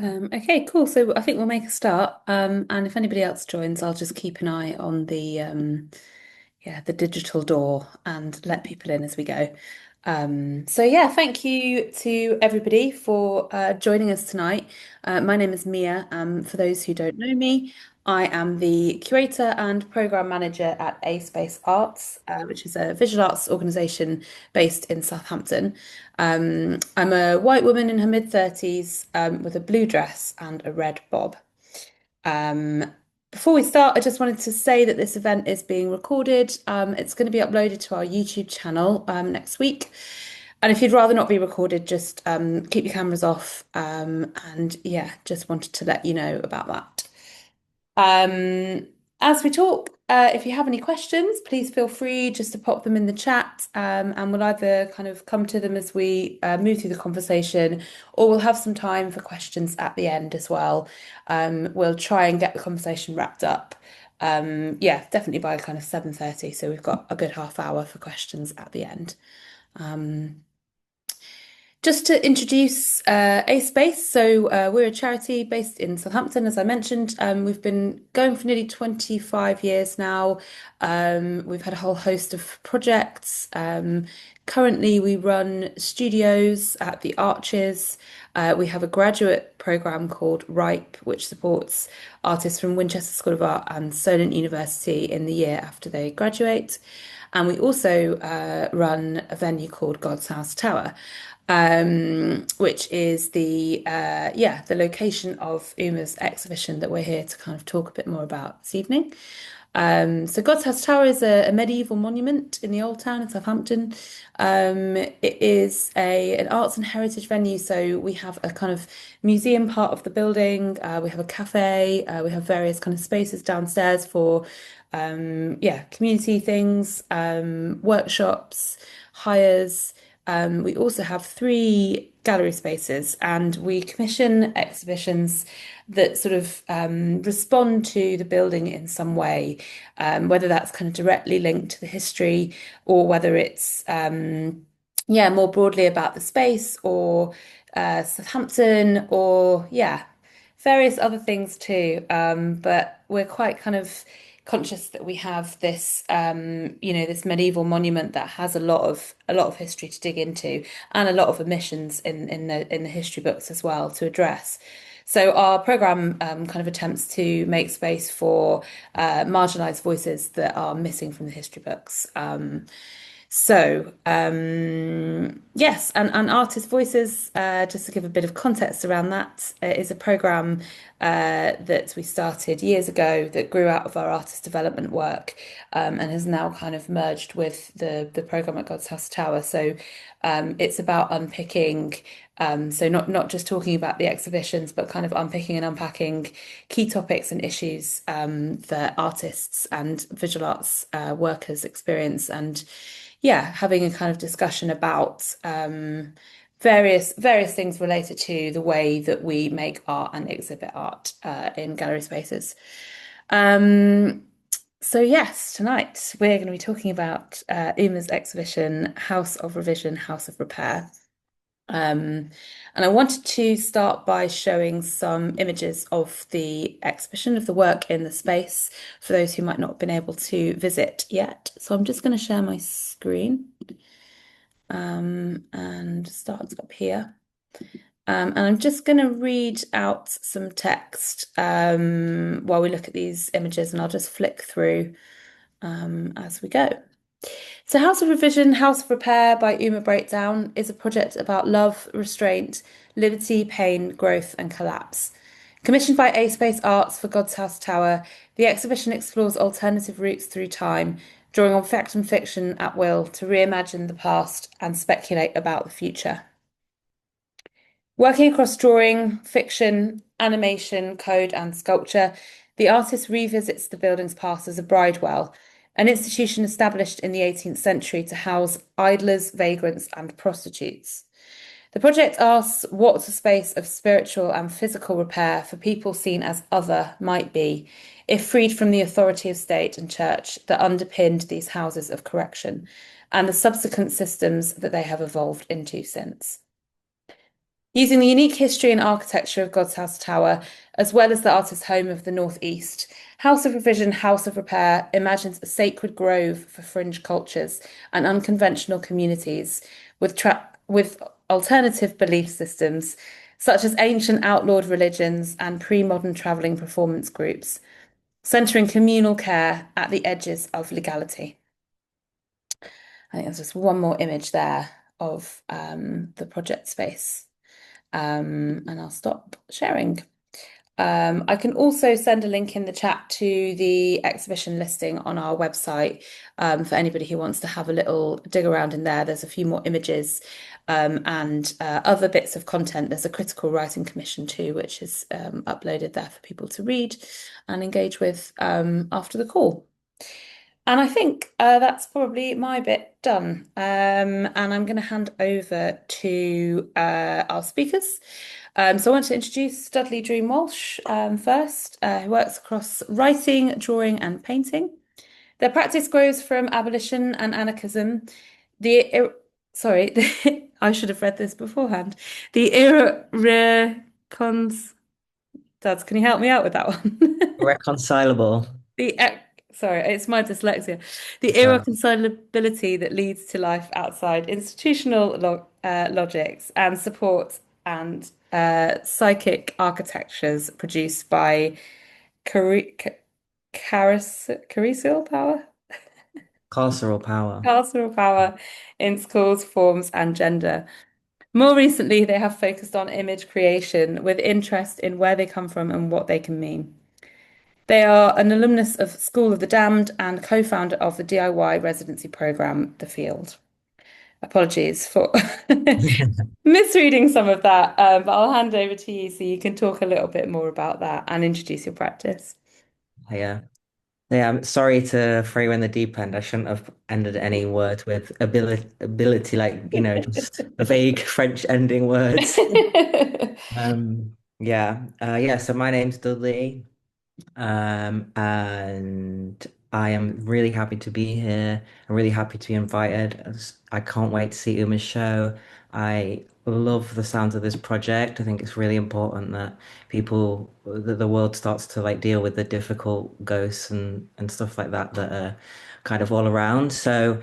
Okay, cool. So I think we'll make a start. And if anybody else joins, I'll just keep an eye on the digital door and let people in as we go. So yeah, thank you to everybody for joining us tonight. My name is Mia. For those who don't know me, I am the curator and program manager at A Space Arts, which is a visual arts organisation based in Southampton. I'm a white woman in her mid-30s with a blue dress and a red bob. Um, Before we start, I just wanted to say that this event is being recorded. It's going to be uploaded to our YouTube channel next week. And if you'd rather not be recorded, just keep your cameras off. And yeah, just wanted to let you know about that. Um, as we talk, if you have any questions, please feel free just to pop them in the chat, and we'll either kind of come to them as we move through the conversation, or we'll have some time for questions at the end as well. We'll try and get the conversation wrapped up. Yeah, definitely by kind of 7:30, so we've got a good half hour for questions at the end. Um, just to introduce A Space, so we're a charity based in Southampton, as I mentioned. We've been going for nearly 25 years now. We've had a whole host of projects. Currently, we run studios at the Arches. We have a graduate program called RIPE, which supports artists from Winchester School of Art and Solent University in the year after they graduate. And we also run a venue called God's House Tower, which is the location of Uma's exhibition that we're here to kind of talk a bit more about this evening. So God's House Tower is a medieval monument in the Old Town in Southampton. It is an arts and heritage venue, so we have a kind of museum part of the building. We have a cafe. We have various kind of spaces downstairs for community things, workshops, hires. We also have three gallery spaces, and we commission exhibitions that sort of respond to the building in some way, whether that's kind of directly linked to the history or whether it's more broadly about the space or Southampton or various other things too. But we're quite kind of conscious that we have this this medieval monument that has a lot of history to dig into and a lot of omissions in the history books as well to address. So our program kind of attempts to make space for marginalized voices that are missing from the history books. Yes, and Artist Voices, just to give a bit of context around that, is a program that we started years ago that grew out of our artist development work, and has now kind of merged with the program at God's House Tower. So it's about unpicking, so not just talking about the exhibitions, but kind of unpicking and unpacking key topics and issues that artists and visual arts workers experience, and having a kind of discussion about various things related to the way that we make art and exhibit art in gallery spaces. Um, so yes, tonight we're going to be talking about Uma's exhibition, House of Revision, House of Repair. And I wanted to start by showing some images of the exhibition, of the work in the space, for those who might not have been able to visit yet. So I'm just going to share my screen and start up here. And I'm just going to read out some text while we look at these images, and I'll just flick through as we go. So, House of Revision, House of Repair by Uma Breakdown is a project about love, restraint, liberty, pain, growth, and collapse. Commissioned by A Space Arts for God's House Tower, the exhibition explores alternative routes through time, drawing on fact and fiction at will to reimagine the past and speculate about the future. Working across drawing, fiction, animation, code, and sculpture, the artist revisits the building's past as a bridewell, an institution established in the 18th century to house idlers, vagrants, and prostitutes. The project asks what a space of spiritual and physical repair for people seen as other might be, if freed from the authority of state and church that underpinned these houses of correction, and the subsequent systems that they have evolved into since. Using the unique history and architecture of God's House Tower, as well as the artist's home of the Northeast, House of Revision, House of Repair imagines a sacred grove for fringe cultures and unconventional communities with alternative belief systems, such as ancient outlawed religions and pre-modern travelling performance groups, centering communal care at the edges of legality. I think there's just one more image there of the project space. And I'll stop sharing. I can also send a link in the chat to the exhibition listing on our website for anybody who wants to have a little dig around in there. There's a few more images and other bits of content. There's a critical writing commission too, which is uploaded there for people to read and engage with after the call. And I think that's probably my bit done. And I'm going to hand over to our speakers. So I want to introduce Dudley Dream Walsh first, who works across writing, drawing, and painting. Their practice grows from abolition and anarchism. The sorry, I should have read this beforehand. The irrecons. Dads, can you help me out with that one? Irreconcilable. The sorry, it's my dyslexia. The It's all right. irreconcilability that leads to life outside institutional logics and support and psychic architectures produced by cari carceral power, Carceral power. carceral power in schools, forms, and gender. More recently, they have focused on image creation with interest in where they come from and what they can mean. They are an alumnus of School of the Damned and co-founder of the DIY residency program, The Field. Apologies for misreading some of that, but I'll hand over to you so you can talk a little bit more about that and introduce your practice. Yeah. Yeah, I'm sorry to throw you in the deep end. I shouldn't have ended any words with ability, like, just vague French ending words. Yeah. So my name's Dudley. And I am really happy to be here. I'm really happy to be invited. I can't wait to see Uma's show. I love the sounds of this project. I think it's really important that that the world starts to like deal with the difficult ghosts and stuff like that that are kind of all around. So,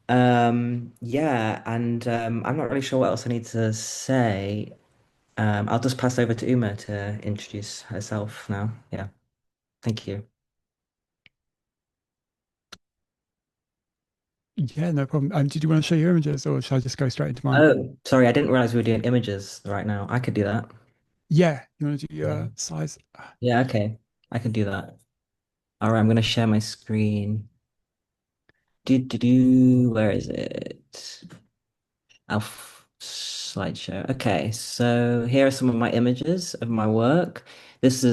yeah, and I'm not really sure what else I need to say. I'll just pass over to Uma to introduce herself now. Yeah, thank you. Yeah, no problem. Did you want to show your images or shall I just go straight into mine? Oh, sorry, I didn't realize we were doing images right now. I could do that. Yeah, you want to do Yeah. your size? Yeah, okay. I can do that. All right, I'm gonna share my screen. Where is it? Slideshow. Okay, so here are some of my images of my work. These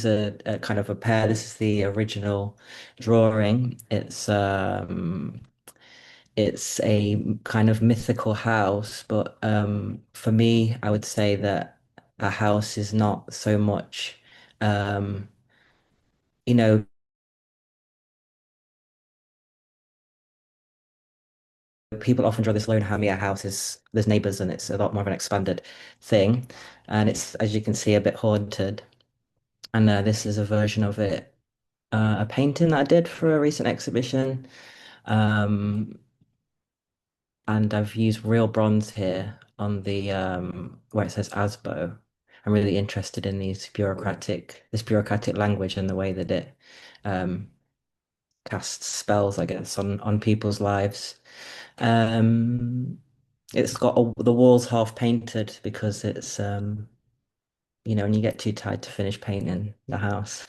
are kind of a pair. This is the original drawing. It's a kind of mythical house, but for me, I would say that a house is not so much, um, you know, people often draw this alone how me a house is there's neighbors and it's a lot more of an expanded thing, and it's as you can see a bit haunted. And this is a version of it, a painting that I did for a recent exhibition. Um, and I've used real bronze here on the where it says ASBO. I'm really interested in this bureaucratic language and the way that it um, casts spells, I guess, on people's lives. Um, it's got the walls half painted because it's when you get too tired to finish painting the house.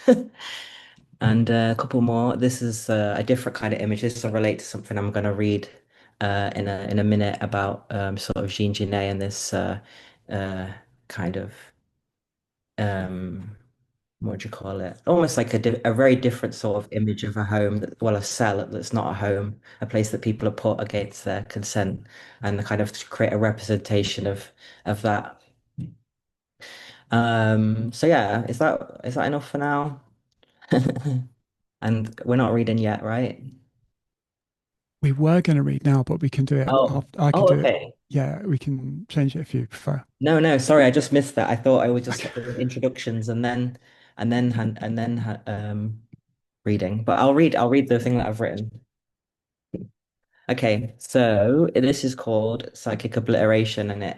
And a couple more. This is a different kind of image. This will relate to something I'm going to read in a minute about sort of Jean Genet and this uh, kind of um, what do you call it? Almost like a very different sort of image of a home that, well, a cell that's not a home, a place that people are put against their consent, and kind of to create a representation of that. So yeah, is that enough for now? And we're not reading yet, right? We were going to read now, but we can do it Oh, after. I can oh, do it. okay. yeah, we can change it if you prefer. No, no, sorry, I just missed that. I thought I would just Okay. do introductions and then reading. But I'll read the thing that I've written. Okay, so this is called psychic obliteration, and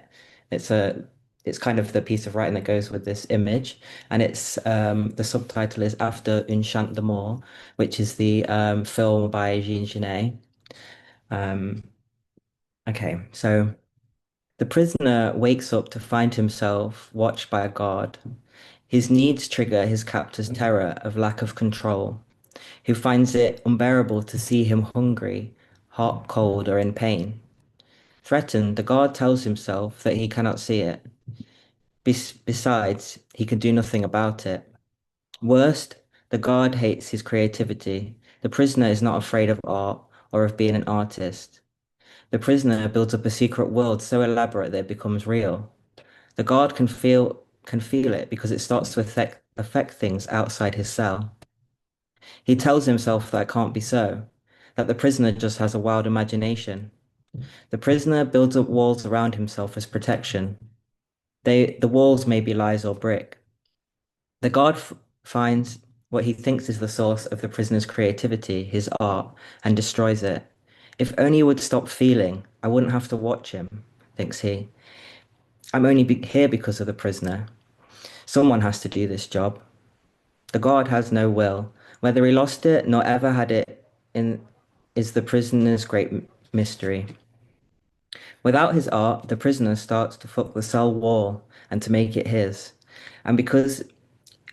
it's kind of the piece of writing that goes with this image, and it's the subtitle is After Un Chant d'Amour, which is the film by Jean Genet. Um, okay, so the prisoner wakes up to find himself watched by a guard. His needs trigger his captor's terror of lack of control, who finds it unbearable to see him hungry, hot, cold, or in pain. Threatened, the guard tells himself that he cannot see it. Besides, he can do nothing about it. Worst, the guard hates his creativity. The prisoner is not afraid of art or of being an artist. The prisoner builds up a secret world so elaborate that it becomes real. The guard can feel it because it starts to affect things outside his cell. He tells himself that it can't be so, that the prisoner just has a wild imagination. The prisoner builds up walls around himself as protection. The walls may be lies or brick. The guard finds what he thinks is the source of the prisoner's creativity, his art, and destroys it. If only he would stop feeling, I wouldn't have to watch him, thinks he. I'm only here because of the prisoner. Someone has to do this job. The guard has no will. Whether he lost it nor ever had it in is the prisoner's great mystery. Without his art, the prisoner starts to fuck the cell wall and to make it his. And because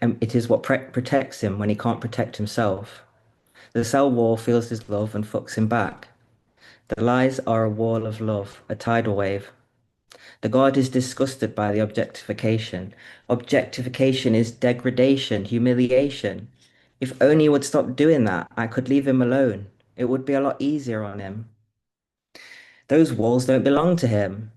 it is what protects him when he can't protect himself, the cell wall feels his love and fucks him back. The lies are a wall of love, a tidal wave. The god is disgusted by the objectification. Objectification is degradation, humiliation. If only he would stop doing that, I could leave him alone. It would be a lot easier on him. Those walls don't belong to him.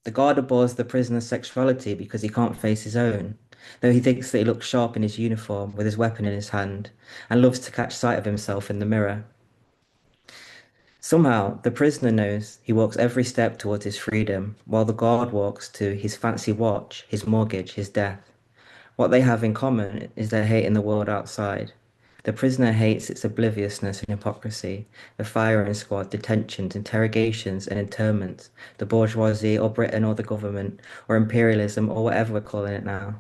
The guard abhors the prisoner's sexuality because he can't face his own, though he thinks that he looks sharp in his uniform with his weapon in his hand, and loves to catch sight of himself in the mirror. Somehow, the prisoner knows he walks every step towards his freedom, while the guard walks to his fancy watch, his mortgage, his death. What they have in common is their hate in the world outside. The prisoner hates its obliviousness and hypocrisy, the firing squad, detentions, interrogations, and internments, the bourgeoisie or Britain or the government, or imperialism or whatever we're calling it now,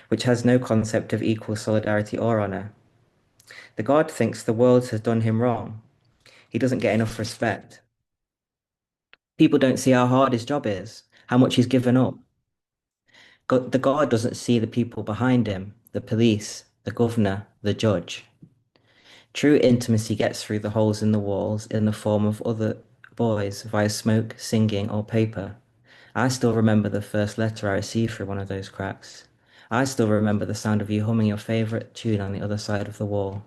which has no concept of equal solidarity or honour. The guard thinks the world has done him wrong. He doesn't get enough respect. People don't see how hard his job is, how much he's given up. The guard doesn't see the people behind him, the police, the governor, the judge. True intimacy gets through the holes in the walls in the form of other boys via smoke, singing, or paper. I still remember the first letter I received through one of those cracks. I still remember the sound of you humming your favorite tune on the other side of the wall.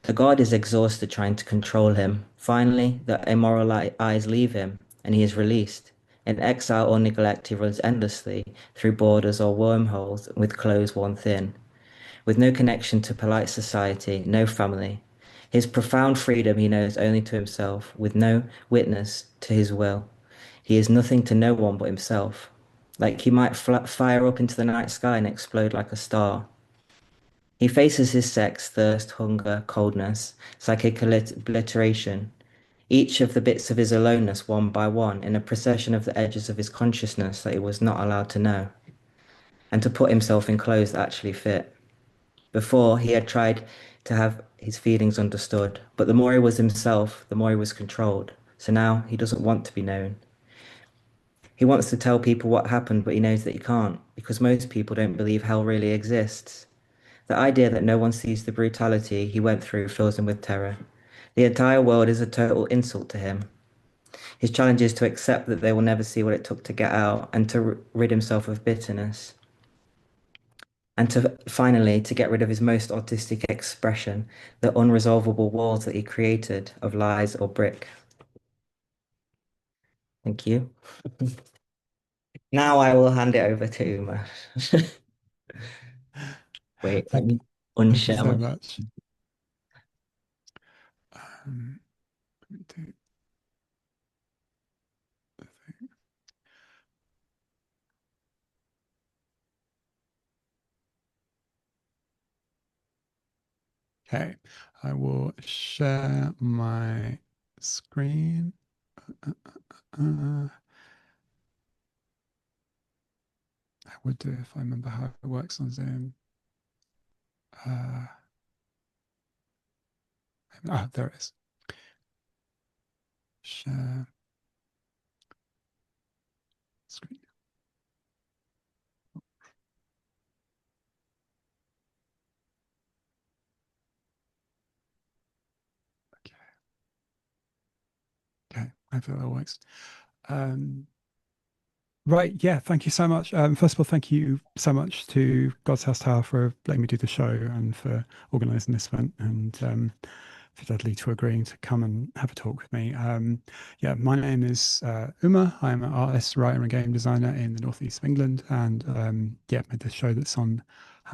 The guard is exhausted trying to control him. Finally, the immoral eyes leave him, and he is released. In exile or neglect, he runs endlessly through borders or wormholes with clothes worn thin, with no connection to polite society, no family. His profound freedom he knows only to himself, with no witness to his will. He is nothing to no one but himself. Like he might fire up into the night sky and explode like a star. He faces his sex, thirst, hunger, coldness, psychic obliteration, each of the bits of his aloneness one by one in a procession of the edges of his consciousness that he was not allowed to know, and to put himself in clothes that actually fit. Before, he had tried to have his feelings understood, but the more he was himself, the more he was controlled. So now he doesn't want to be known. He wants to tell people what happened, but he knows that he can't, because most people don't believe hell really exists. The idea that no one sees the brutality he went through fills him with terror. The entire world is a total insult to him. His challenge is to accept that they will never see what it took to get out and to rid himself of bitterness. And to finally to get rid of his most autistic expression, the unresolvable walls that he created of lies or brick. Thank you. Now I will hand it over to Uma. Wait, let Thank, me thank you unshare so my. much. Um, do Okay, I will share my screen. Uh, uh, I would do if I remember how it works on Zoom. Uh, there it is. Share screen. Okay, okay, I feel that works. Um, Right, yeah, thank you so much. First of all, thank you so much to God's House Tower for letting me do the show and for organising this event, and for Dudley to agreeing to come and have a talk with me. Yeah, my name is Uma. I'm an artist, writer, and game designer in the northeast of England, and yeah, made this show that's on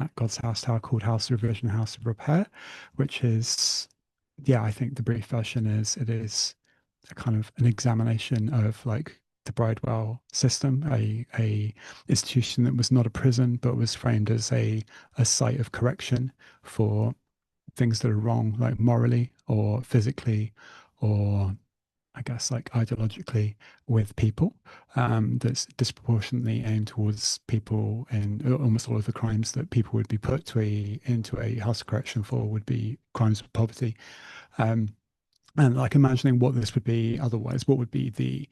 at God's House Tower called House of Revision, House of Repair, which is, yeah, I think the brief version is it is a kind of an examination of like the Bridewell system, a institution that was not a prison but was framed as a site of correction for things that are wrong, like morally or physically, or I guess like ideologically with people. That's disproportionately aimed towards people, and almost all of the crimes that people would be put to into a house of correction for would be crimes of poverty. Um, and like imagining what this would be otherwise, what would be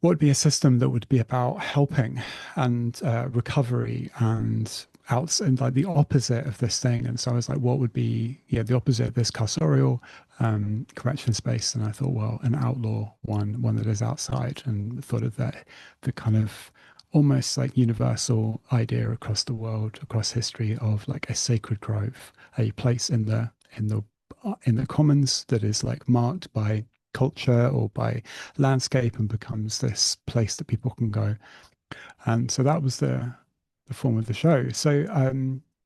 a system that would be about helping and recovery and outs and like the opposite of this thing. And so I was like, what would be, yeah, the opposite of this carceral correction space? And I thought, well, an outlaw one that is outside, and thought of that, the kind of almost like universal idea across the world, across history, of like a sacred grove, a place in the commons that is like marked by culture or by landscape and becomes this place that people can go. And so that was the form of the show. So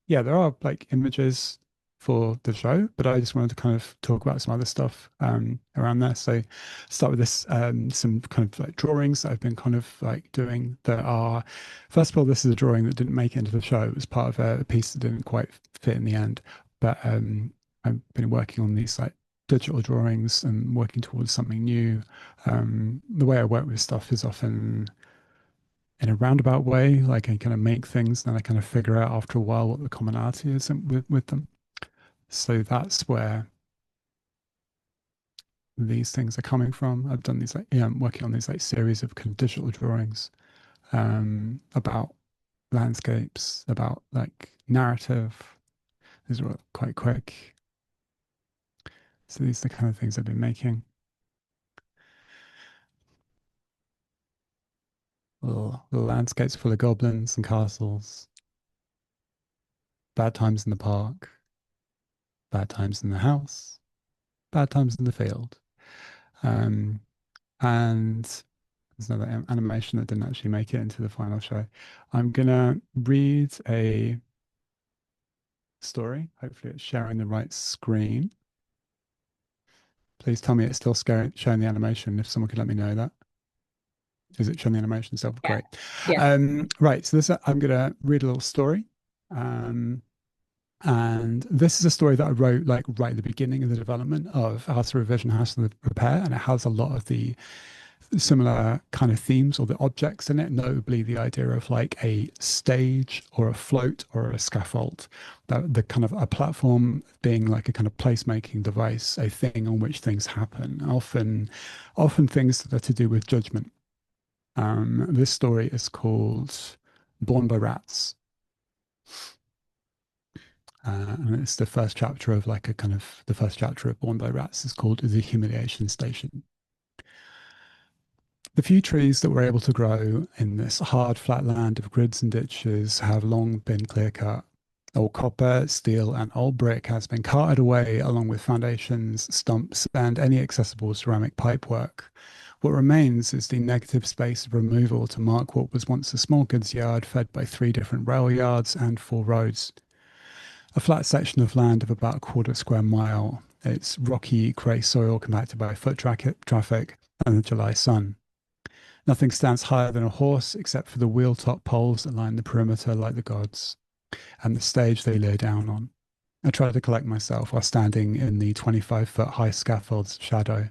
yeah, there are like images for the show, but I just wanted to kind of talk about some other stuff around there. So start with this some kind of like drawings that I've been kind of like doing that are, first of all, this is a drawing that didn't make it into the show. It was part of a piece that didn't quite fit in the end. But I've been working on these like digital drawings and working towards something new. The way I work with stuff is often in a roundabout way. Like I kind of make things, and then I kind of figure out after a while what the commonality is with them. So that's where these things are coming from. I've done these like, yeah, I'm working on these like series of kind of digital drawings about landscapes, about like narrative. These are all quite quick. So these are the kind of things I've been making. Little landscapes full of goblins and castles, bad times in the park, bad times in the house, bad times in the field. Um, and there's another animation that didn't actually make it into the final show. I'm gonna read a story. Hopefully, it's sharing the right screen. Please tell me it's still showing the animation. If someone could let me know that. Is it showing the animation itself? Yeah. Great. Yeah. Right. So this, I'm gonna read a little story. Um, And this is a story that I wrote like right at the beginning of the development of House of Revision, House of Repair, and it has a lot of the similar kind of themes or the objects in it, notably the idea of like a stage or a float or a scaffold, that the kind of a platform being like a kind of placemaking device, a thing on which things happen, often things that are to do with judgment. This story is called Born by Rats. And it's the first chapter of like a kind of the first chapter of Born by Rats is called The Humiliation Station. The few trees that were able to grow in this hard, flat land of grids and ditches have long been clear cut. Old copper, steel, and old brick has been carted away along with foundations, stumps, and any accessible ceramic pipework. What remains is the negative space of removal to mark what was once a small goods yard fed by 3 different rail yards and 4 roads. A flat section of land of about a quarter square mile. It's rocky, grey soil compacted by foot traffic and the July sun. Nothing stands higher than a horse except for the wheel top poles that line the perimeter like the gods, and the stage they lay down on. I tried to collect myself while standing in the 25-foot high scaffold's shadow,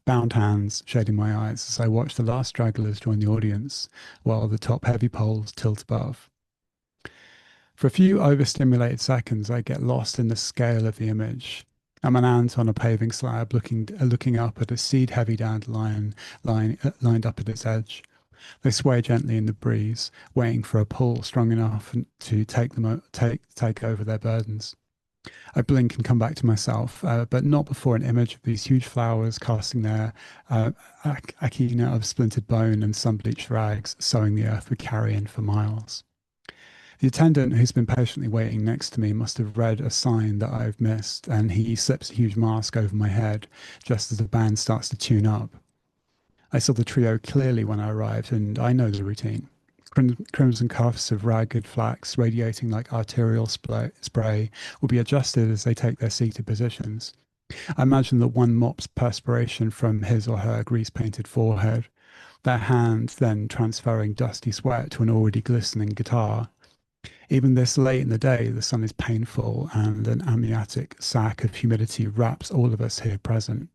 bound hands shading my eyes as I watched the last stragglers join the audience while the top heavy poles tilt above. For a few overstimulated seconds, I get lost in the scale of the image. I'm an ant on a paving slab looking up at a seed-heavy dandelion lined up at its edge. They sway gently in the breeze, waiting for a pull strong enough to take over their burdens. I blink and come back to myself, but not before an image of these huge flowers casting their achena of splintered bone and sun-bleached rags, sowing the earth with carrion for miles. The attendant who's been patiently waiting next to me must have read a sign that I've missed, and he slips a huge mask over my head just as the band starts to tune up. I saw the trio clearly when I arrived, and I know the routine. Crimson cuffs of ragged flax radiating like arterial spray will be adjusted as they take their seated positions. I imagine that one mops perspiration from his or her grease-painted forehead, their hand then transferring dusty sweat to an already glistening guitar. Even this late in the day, the sun is painful, and an amniotic sac of humidity wraps all of us here present.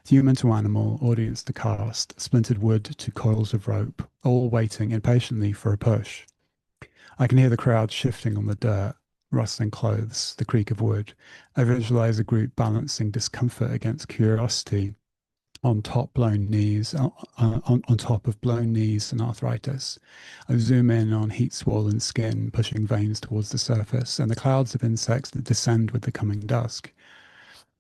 Human to animal, audience to cast, splintered wood to coils of rope, all waiting impatiently for a push. I can hear the crowd shifting on the dirt, rustling clothes, the creak of wood. I visualize a group balancing discomfort against curiosity on top of blown knees and arthritis. I zoom in on heat-swollen skin, pushing veins towards the surface, and the clouds of insects that descend with the coming dusk.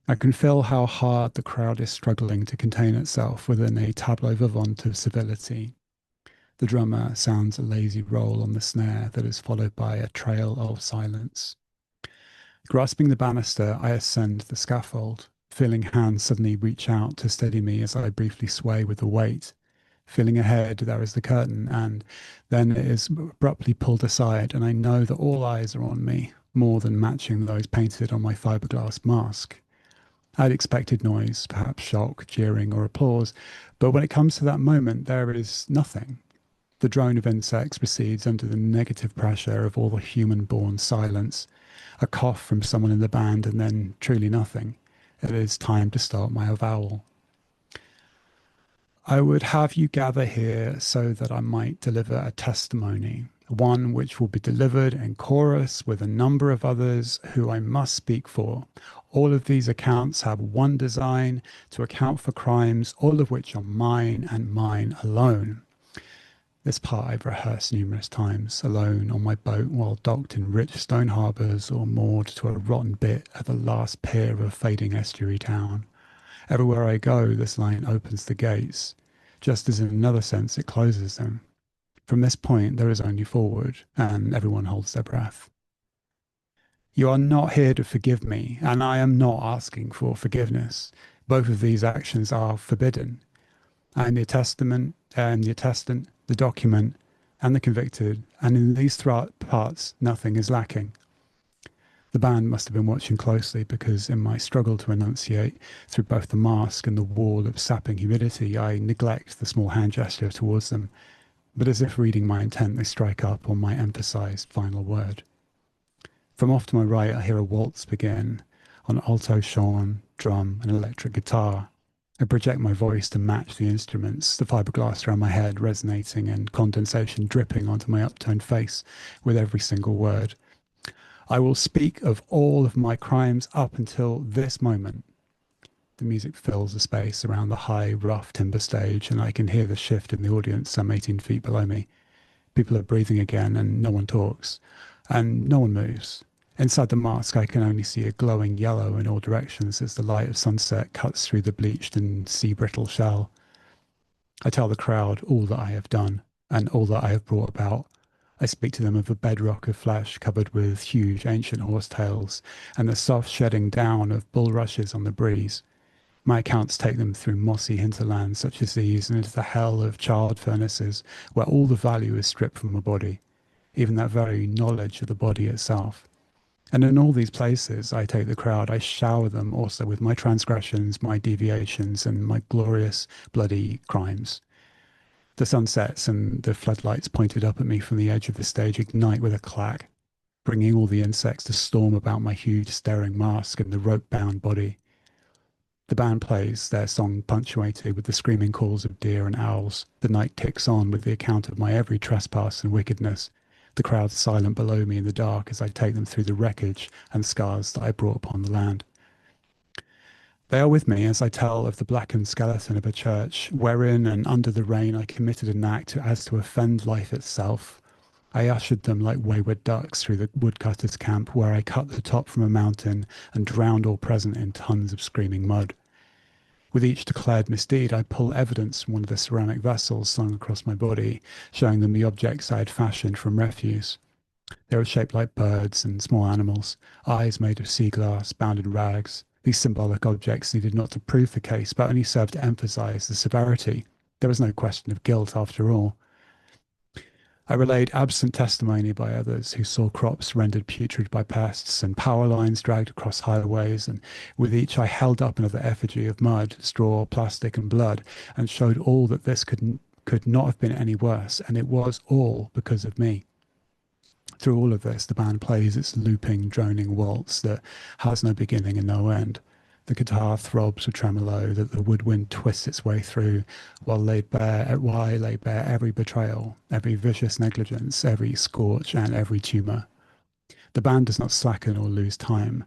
I can feel how hard the crowd is struggling to contain itself within a tableau vivant of civility. The drummer sounds a lazy roll on the snare that is followed by a trail of silence. Grasping the banister, I ascend the scaffold, feeling hands suddenly reach out to steady me as I briefly sway with the weight. Feeling ahead, there is the curtain, and then it is abruptly pulled aside, and I know that all eyes are on me, more than matching those painted on my fiberglass mask. I'd expected noise, perhaps shock, jeering, or applause, but when it comes to that moment, there is nothing. The drone of insects recedes under the negative pressure of all the human-born silence. A cough from someone in the band, and then truly nothing. It is time to start my avowal. I would have you gather here so that I might deliver a testimony, one which will be delivered in chorus with a number of others who I must speak for. All of these accounts have one design: to account for crimes, all of which are mine and mine alone. This part I've rehearsed numerous times, alone on my boat while docked in rich stone harbours or moored to a rotten bit at the last pier of a fading estuary town. Everywhere I go, this line opens the gates, just as in another sense it closes them. From this point, there is only forward, and everyone holds their breath. You are not here to forgive me, and I am not asking for forgiveness. Both of these actions are forbidden. I am the attestant, the document, and the convicted, and in these parts, nothing is lacking. The band must have been watching closely, because in my struggle to enunciate through both the mask and the wall of sapping humidity, I neglect the small hand gesture towards them, but as if reading my intent, they strike up on my emphasized final word. From off to my right, I hear a waltz begin on alto shorn, drum, and electric guitar. I project my voice to match the instruments, the fiberglass around my head resonating and condensation dripping onto my upturned face with every single word. I will speak of all of my crimes up until this moment. The music fills the space around the high, rough timber stage, and I can hear the shift in the audience some 18 feet below me. People are breathing again, and no one talks, and no one moves. Inside the mask, I can only see a glowing yellow in all directions as the light of sunset cuts through the bleached and sea-brittle shell. I tell the crowd all that I have done, and all that I have brought about. I speak to them of a bedrock of flesh covered with huge ancient horsetails, and the soft shedding down of bulrushes on the breeze. My accounts take them through mossy hinterlands such as these, and into the hell of charred furnaces, where all the value is stripped from a body, even that very knowledge of the body itself. And in all these places, I take the crowd, I shower them also with my transgressions, my deviations, and my glorious, bloody crimes. The sunsets and the floodlights pointed up at me from the edge of the stage ignite with a clack, bringing all the insects to storm about my huge staring mask and the rope-bound body. The band plays, their song punctuated with the screaming calls of deer and owls. The night ticks on with the account of my every trespass and wickedness. The crowd silent below me in the dark as I take them through the wreckage and scars that I brought upon the land. They are with me as I tell of the blackened skeleton of a church, wherein and under the rain I committed an act as to offend life itself. I ushered them like wayward ducks through the woodcutter's camp, where I cut the top from a mountain and drowned all present in tons of screaming mud. With each declared misdeed, I pull evidence from one of the ceramic vessels slung across my body, showing them the objects I had fashioned from refuse. They were shaped like birds and small animals, eyes made of sea glass, bound in rags. These symbolic objects needed not to prove the case, but only served to emphasize the severity. There was no question of guilt after all. I relayed absent testimony by others who saw crops rendered putrid by pests and power lines dragged across highways, and with each I held up another effigy of mud, straw, plastic, and blood, and showed all that this could not have been any worse, and it was all because of me. Through all of this, the band plays its looping, droning waltz that has no beginning and no end. The guitar throbs with tremolo that the woodwind twists its way through, while I lay bare every betrayal, every vicious negligence, every scorch, and every tumour. The band does not slacken or lose time,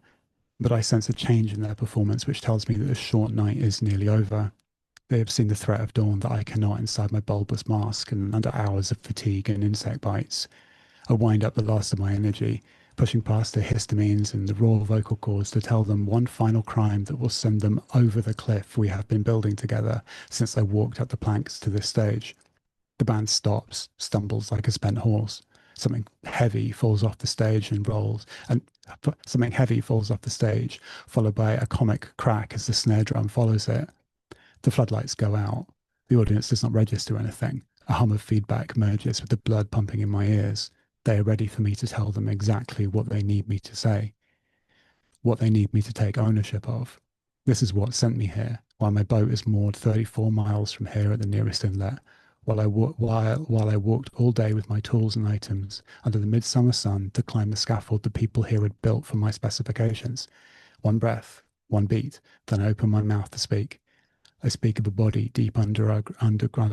but I sense a change in their performance which tells me that the short night is nearly over. They have seen the threat of dawn that I cannot inside my bulbous mask, and under hours of fatigue and insect bites, I wind up the last of my energy, pushing past the histamines and the raw vocal cords to tell them one final crime that will send them over the cliff we have been building together since I walked up the planks to this stage. The band stops, stumbles like a spent horse. Something heavy falls off the stage and rolls, and something heavy falls off the stage, followed by a comic crack as the snare drum follows it. The floodlights go out. The audience does not register anything. A hum of feedback merges with the blood pumping in my ears. They are ready for me to tell them exactly what they need me to say, what they need me to take ownership of. This is what sent me here, while my boat is moored 34 miles from here at the nearest inlet, while I walked all day with my tools and items under the midsummer sun to climb the scaffold the people here had built for my specifications. One breath, one beat, then I open my mouth to speak. I speak of a body deep under our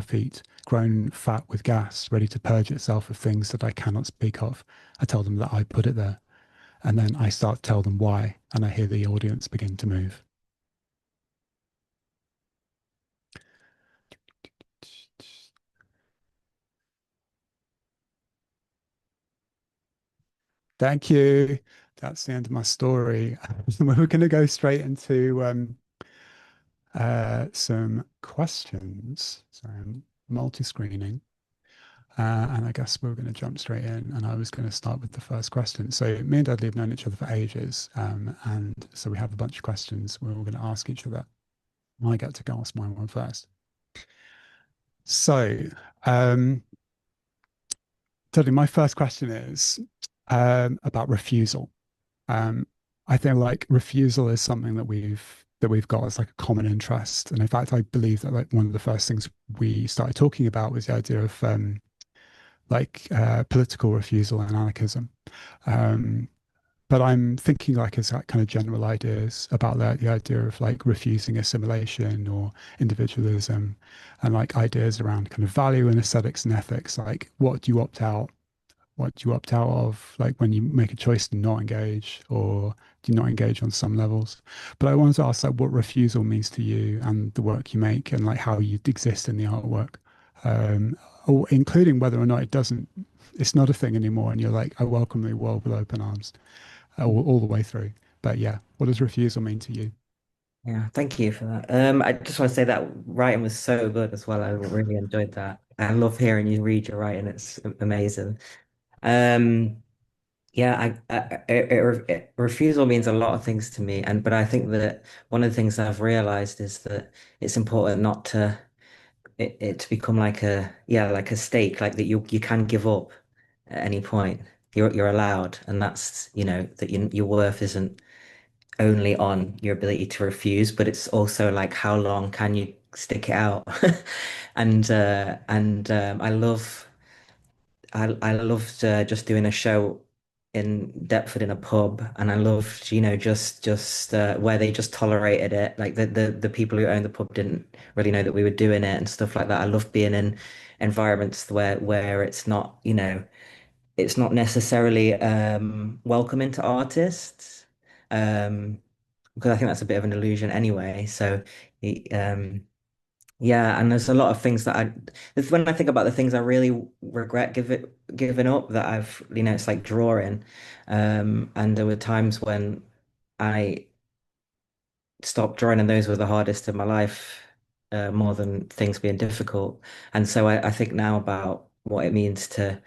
feet, grown fat with gas, ready to purge itself of things that I cannot speak of. I tell them that I put it there, and then I start to tell them why, and I hear the audience begin to move. Thank you. That's the end of my story. We're going to go straight into some questions. So I'm multi-screening. And I guess we're going to jump straight in. And I was going to start with the first question. So me and Dudley have known each other for ages. And so we have a bunch of questions we're all going to ask each other. I get to go ask my one first. So, Dudley, my first question is about refusal. I think like refusal is something that we've got as like a common interest. And in fact, I believe that like one of the first things we started talking about was the idea of political refusal and anarchism. But I'm thinking like as like kind of general ideas about that, the idea of like refusing assimilation or individualism, and like ideas around kind of value and aesthetics and ethics. Like what do you opt out? What do you opt out of? Like when you make a choice to not engage, or do you not engage on some levels? But I wanted to ask like what refusal means to you and the work you make, and like how you exist in the artwork, um, or including whether or not it's not a thing anymore, and you're like, I welcome the world with open arms, all the way through. But yeah, what does refusal mean to you? Yeah, thank you for that. I just want to say that writing was so good as well. I really enjoyed that. I love hearing you read your writing. It's amazing. Um, yeah, refusal means a lot of things to me, and but I think that one of the things I've realized is that it's important not to it to become like a like a stake, like that you can give up at any point. You're allowed, and that's that your worth isn't only on your ability to refuse, but it's also like how long can you stick it out? And I loved just doing a show in Deptford in a pub, and I loved, just where they just tolerated it. Like the people who owned the pub didn't really know that we were doing it and stuff like that. I love being in environments where it's not, it's not necessarily welcoming to artists. Um, because I think that's a bit of an illusion anyway. So, um, yeah, and there's a lot of things that when I think about the things I really regret giving up that it's like drawing. And there were times when I stopped drawing, and those were the hardest in my life, more than things being difficult. And so I think now about what it means to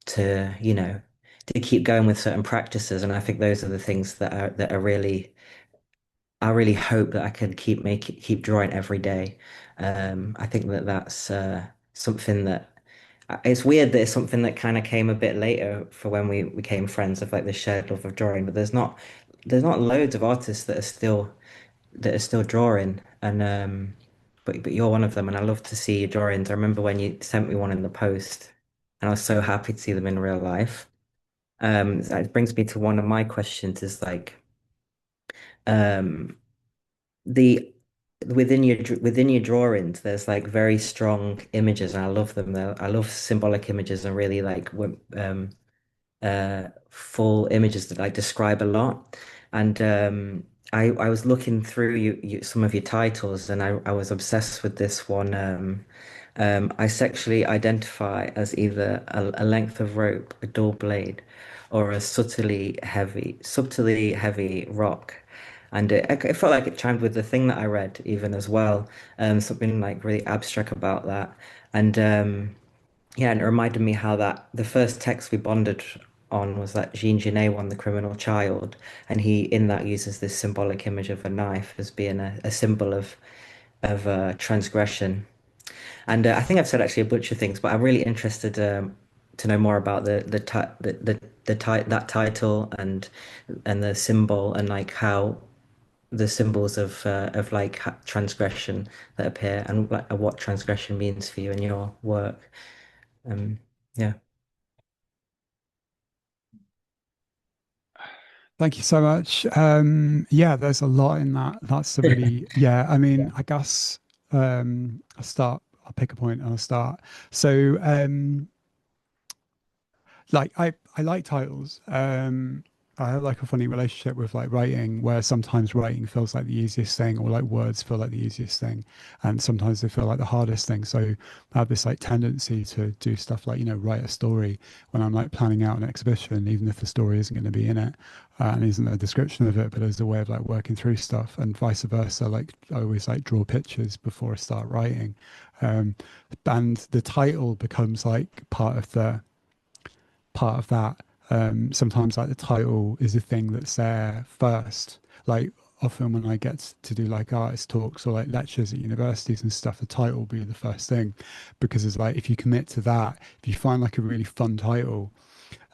to keep going with certain practices. And I think those are the things that are really I really hope that I can keep drawing every day. I think that that's something that it's weird that it's something that kind of came a bit later for when we became friends of like the shared love of drawing. But there's not loads of artists that are still drawing, and but you're one of them, and I love to see your drawings. I remember when you sent me one in the post, and I was so happy to see them in real life. That brings me to one of my questions: is like um the within your drawings there's like very strong images, and I love them though. I love symbolic images and really like full images that like describe a lot. And I was looking through some of your titles, and I was obsessed with this one. I sexually identify as either a length of rope, a dull blade, or a subtly heavy rock. And it felt like it chimed with the thing that I read even as well. Something like really abstract about that. And yeah, and it reminded me how that the first text we bonded on was that Jean Genet one, The Criminal Child, and he in that uses this symbolic image of a knife as being a symbol of transgression. And I think I've said actually a bunch of things, but I'm really interested to know more about that title and the symbol, and like how the symbols of like transgression that appear, and like what transgression means for you in your work. Um, yeah. Thank you so much. Yeah, there's a lot in that. That's a really, yeah, I mean, I guess I'll pick a point and I'll start. So, like I like titles. I have like a funny relationship with like writing, where sometimes writing feels like the easiest thing, or like words feel like the easiest thing, and sometimes they feel like the hardest thing. So I have this like tendency to do stuff like, write a story when I'm like planning out an exhibition, even if the story isn't going to be in it, and isn't a description of it, but as a way of like working through stuff, and vice versa. Like I always like draw pictures before I start writing, um, and the title becomes like part of that. Sometimes like the title is the thing that's there first. Like often when I get to do like artist talks or like lectures at universities and stuff, the title will be the first thing, because it's like if you commit to that, if you find like a really fun title,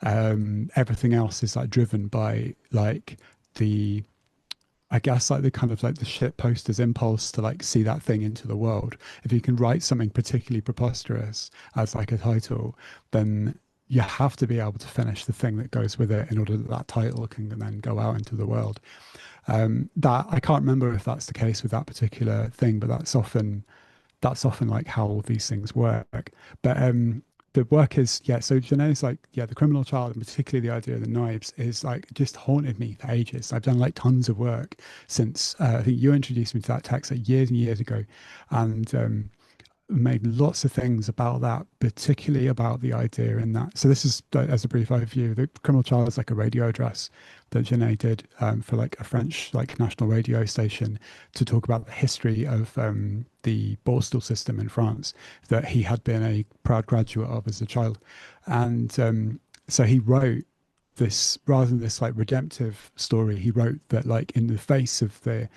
everything else is like driven by like the I guess like the kind of like the shit poster's impulse to like see that thing into the world. If you can write something particularly preposterous as like a title, then you have to be able to finish the thing that goes with it in order that that title can then go out into the world. That I can't remember if that's the case with that particular thing, but that's often like how all these things work. But the work is, yeah, so Janet's like, yeah, the criminal child, and particularly the idea of the knives, is like just haunted me for ages. I've done like tons of work since I think you introduced me to that text like years and years ago, and made lots of things about that, particularly about the idea in that. So this is as a brief overview. The Criminal Child is like a radio address that Genet did for like a French like national radio station to talk about the history of the Borstal system in France that he had been a proud graduate of as a child, and so he wrote this rather than this like redemptive story. He wrote that like in the face of the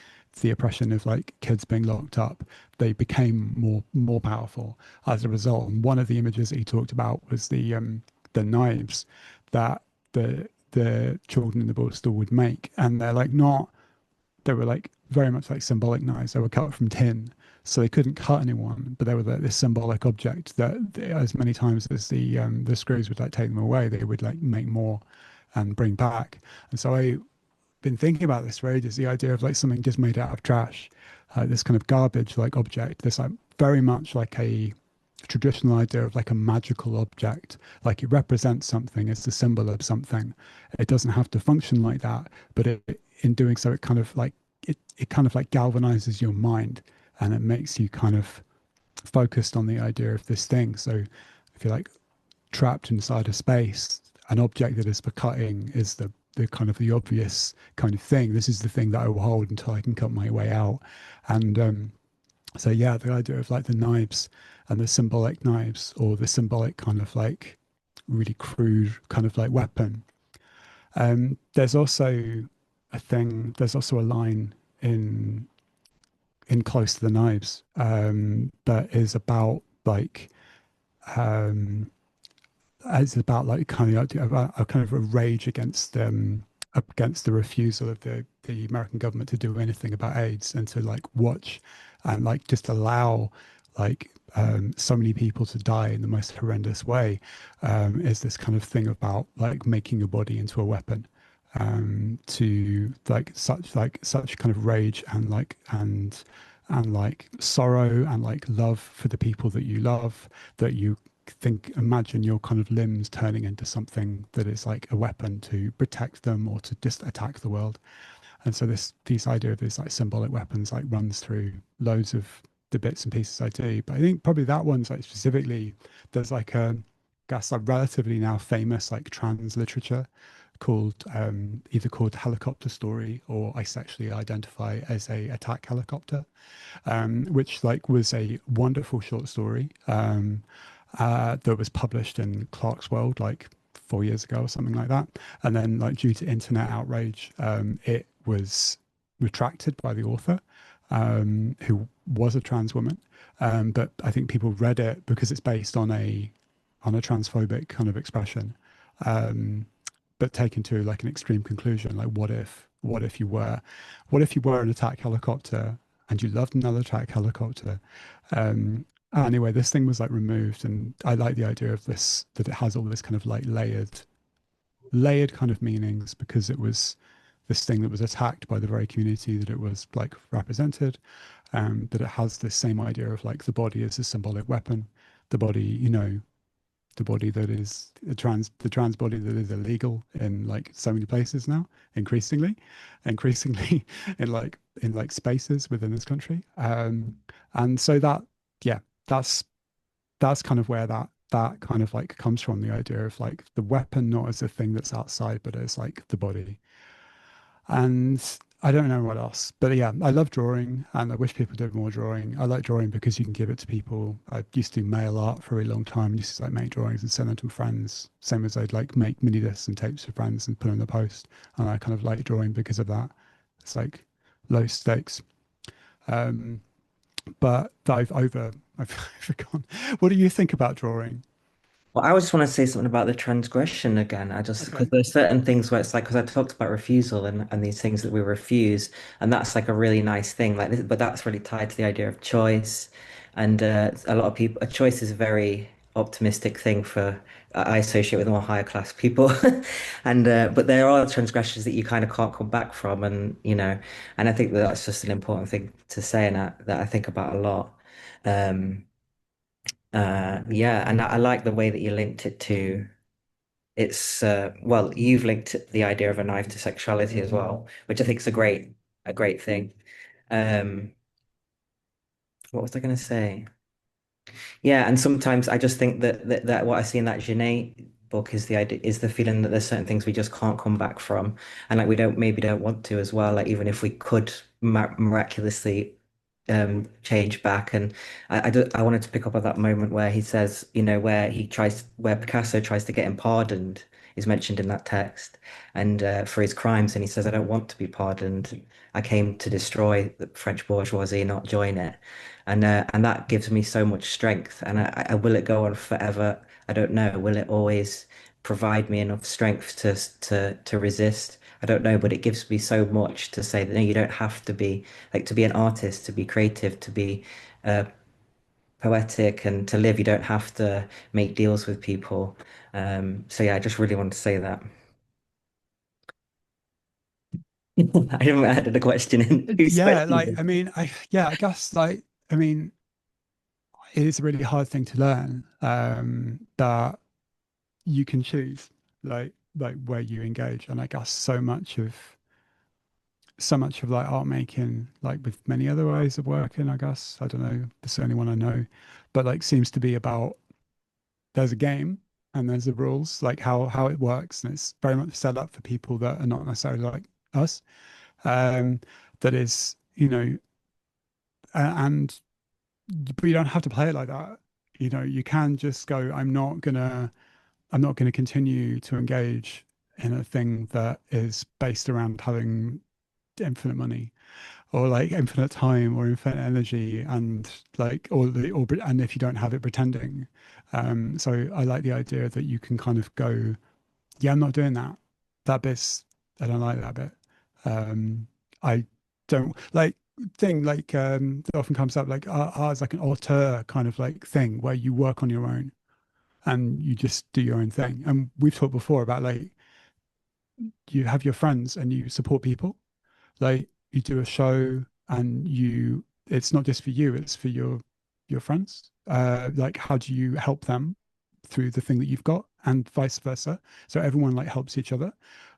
oppression of like kids being locked up, they became more powerful as a result. And one of the images that he talked about was the knives that the children in the bookstore would make, and they're like not they were like very much like symbolic knives. They were cut from tin, so they couldn't cut anyone, but they were this symbolic object that as many times as the screws would like take them away, they would like make more and bring back. And so I been thinking about this for ages, the idea of like something just made out of trash, this kind of garbage like object, this like very much like a traditional idea of like a magical object, like it represents something, it's the symbol of something. It doesn't have to function like that, but in doing so, it kind of like it kind of like galvanizes your mind and it makes you kind of focused on the idea of this thing. So if you're like trapped inside a space, an object that is for cutting is the kind of the obvious kind of thing. This is the thing that I will hold until I can cut my way out. And so yeah, the idea of like the knives and the symbolic knives or the symbolic kind of like really crude kind of like weapon. There's also there's also a line in Close to the Knives that is about like um it's about like kind of about a kind of a rage against the refusal of the American government to do anything about AIDS and to like watch and like just allow like so many people to die in the most horrendous way is this kind of thing about like making your body into a weapon to like such kind of rage and like sorrow and like love for the people that you love that you imagine your kind of limbs turning into something that is like a weapon to protect them or to just attack the world. And so this idea of these like symbolic weapons like runs through loads of the bits and pieces I do. But I think probably that one's like specifically there's like a I guess like relatively now famous like trans literature called either called Helicopter Story or I Sexually Identify as a Attack Helicopter, which like was a wonderful short story that was published in Clark's World like 4 years ago or something like that. And then like due to internet outrage, it was retracted by the author, who was a trans woman. But I think people read it because it's based on a transphobic kind of expression, um, but taken to like an extreme conclusion. Like, what if you were an attack helicopter and you loved another attack helicopter? Um, anyway, this thing was like removed, and I like the idea of this that it has all this kind of like layered kind of meanings because it was this thing that was attacked by the very community that it was like represented. That it has this same idea of like the body is a symbolic weapon, the body, the body that is the trans body that is illegal in like so many places now, increasingly in like spaces within this country. And so that yeah, that's kind of where that kind of like comes from, the idea of like the weapon not as a thing that's outside but as like the body. And I don't know what else, but yeah, I love drawing and I wish people did more drawing. I like drawing because you can give it to people. I used to do mail art for a really long time. I used to like make drawings and send them to friends, same as I'd like make mini discs and tapes for friends and put them in the post. And I kind of like drawing because of that. It's like low stakes. Um, but I've overgone. What do you think about drawing? Well, I just want to say something about the transgression again. I just because Okay. there's certain things where it's like because I talked about refusal and these things that we refuse, and that's like a really nice thing. Like, but that's really tied to the idea of choice, and a lot of people, a choice is a very optimistic thing for I associate with more higher class people, and but there are transgressions that you kind of can't come back from, and I think that that's just an important thing to say, and that I think about a lot. Um, yeah, and I like the way that you linked it to well, you've linked the idea of a knife to sexuality as well, which I think is a great thing. Um, what was I going to say? Yeah, and sometimes I just think that what I see in that Genet book is the feeling that there's certain things we just can't come back from, and like we don't want to as well. Like even if we could miraculously change back, and I wanted to pick up on that moment where he says, where Picasso tries to get him pardoned is mentioned in that text, and for his crimes, and he says, I don't want to be pardoned. I came to destroy the French bourgeoisie, not join it. And that gives me so much strength. And will it go on forever? I don't know. Will it always provide me enough strength to resist? I don't know, but it gives me so much to say that no, you don't have to be like to be an artist, to be creative, to be uh, poetic, and to live. You don't have to make deals with people. So yeah, I just really want to say that. I haven't added a question in. Whose Yeah, question is like it? I mean, I guess like I mean, it is a really hard thing to learn. That you can choose like where you engage, and I guess so much of like art making, like with many other ways of working, I guess I don't know, it's the only one I know, but like seems to be about there's a game and there's the rules, like how it works, and it's very much set up for people that are not necessarily like us. Um, that is, and but you don't have to play it like that. You can just go, I'm not gonna continue to engage in a thing that is based around having infinite money or like infinite time or infinite energy, and like and if you don't have it, pretending. So I like the idea that you can kind of go, yeah, I'm not doing that. That bit's I don't like that bit. um I don't like thing like that often comes up, like art is like an auteur kind of like thing where you work on your own and you just do your own thing. And we've talked before about like you have your friends and you support people, like you do a show and it's not just for you, it's for your friends. Like how do you help them through the thing that you've got, and vice versa, so everyone like helps each other.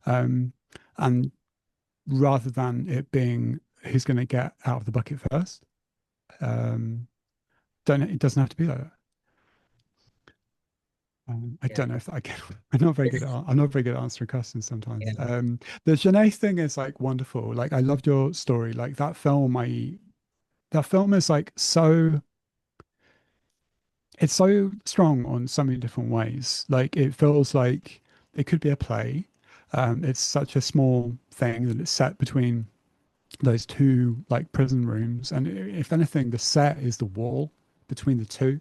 um and rather than it being who's going to get out of the bucket first, um don't it doesn't have to be like that. I Yeah, don't know if I can. I'm not very good at answering questions sometimes. yeah, The Janae thing is like wonderful. Like I loved your story. Like that film is like it's so strong on so many different ways. Like it feels like it could be a play. It's such a small thing that it's set between those two like prison rooms, and if anything, the set is the wall between the two.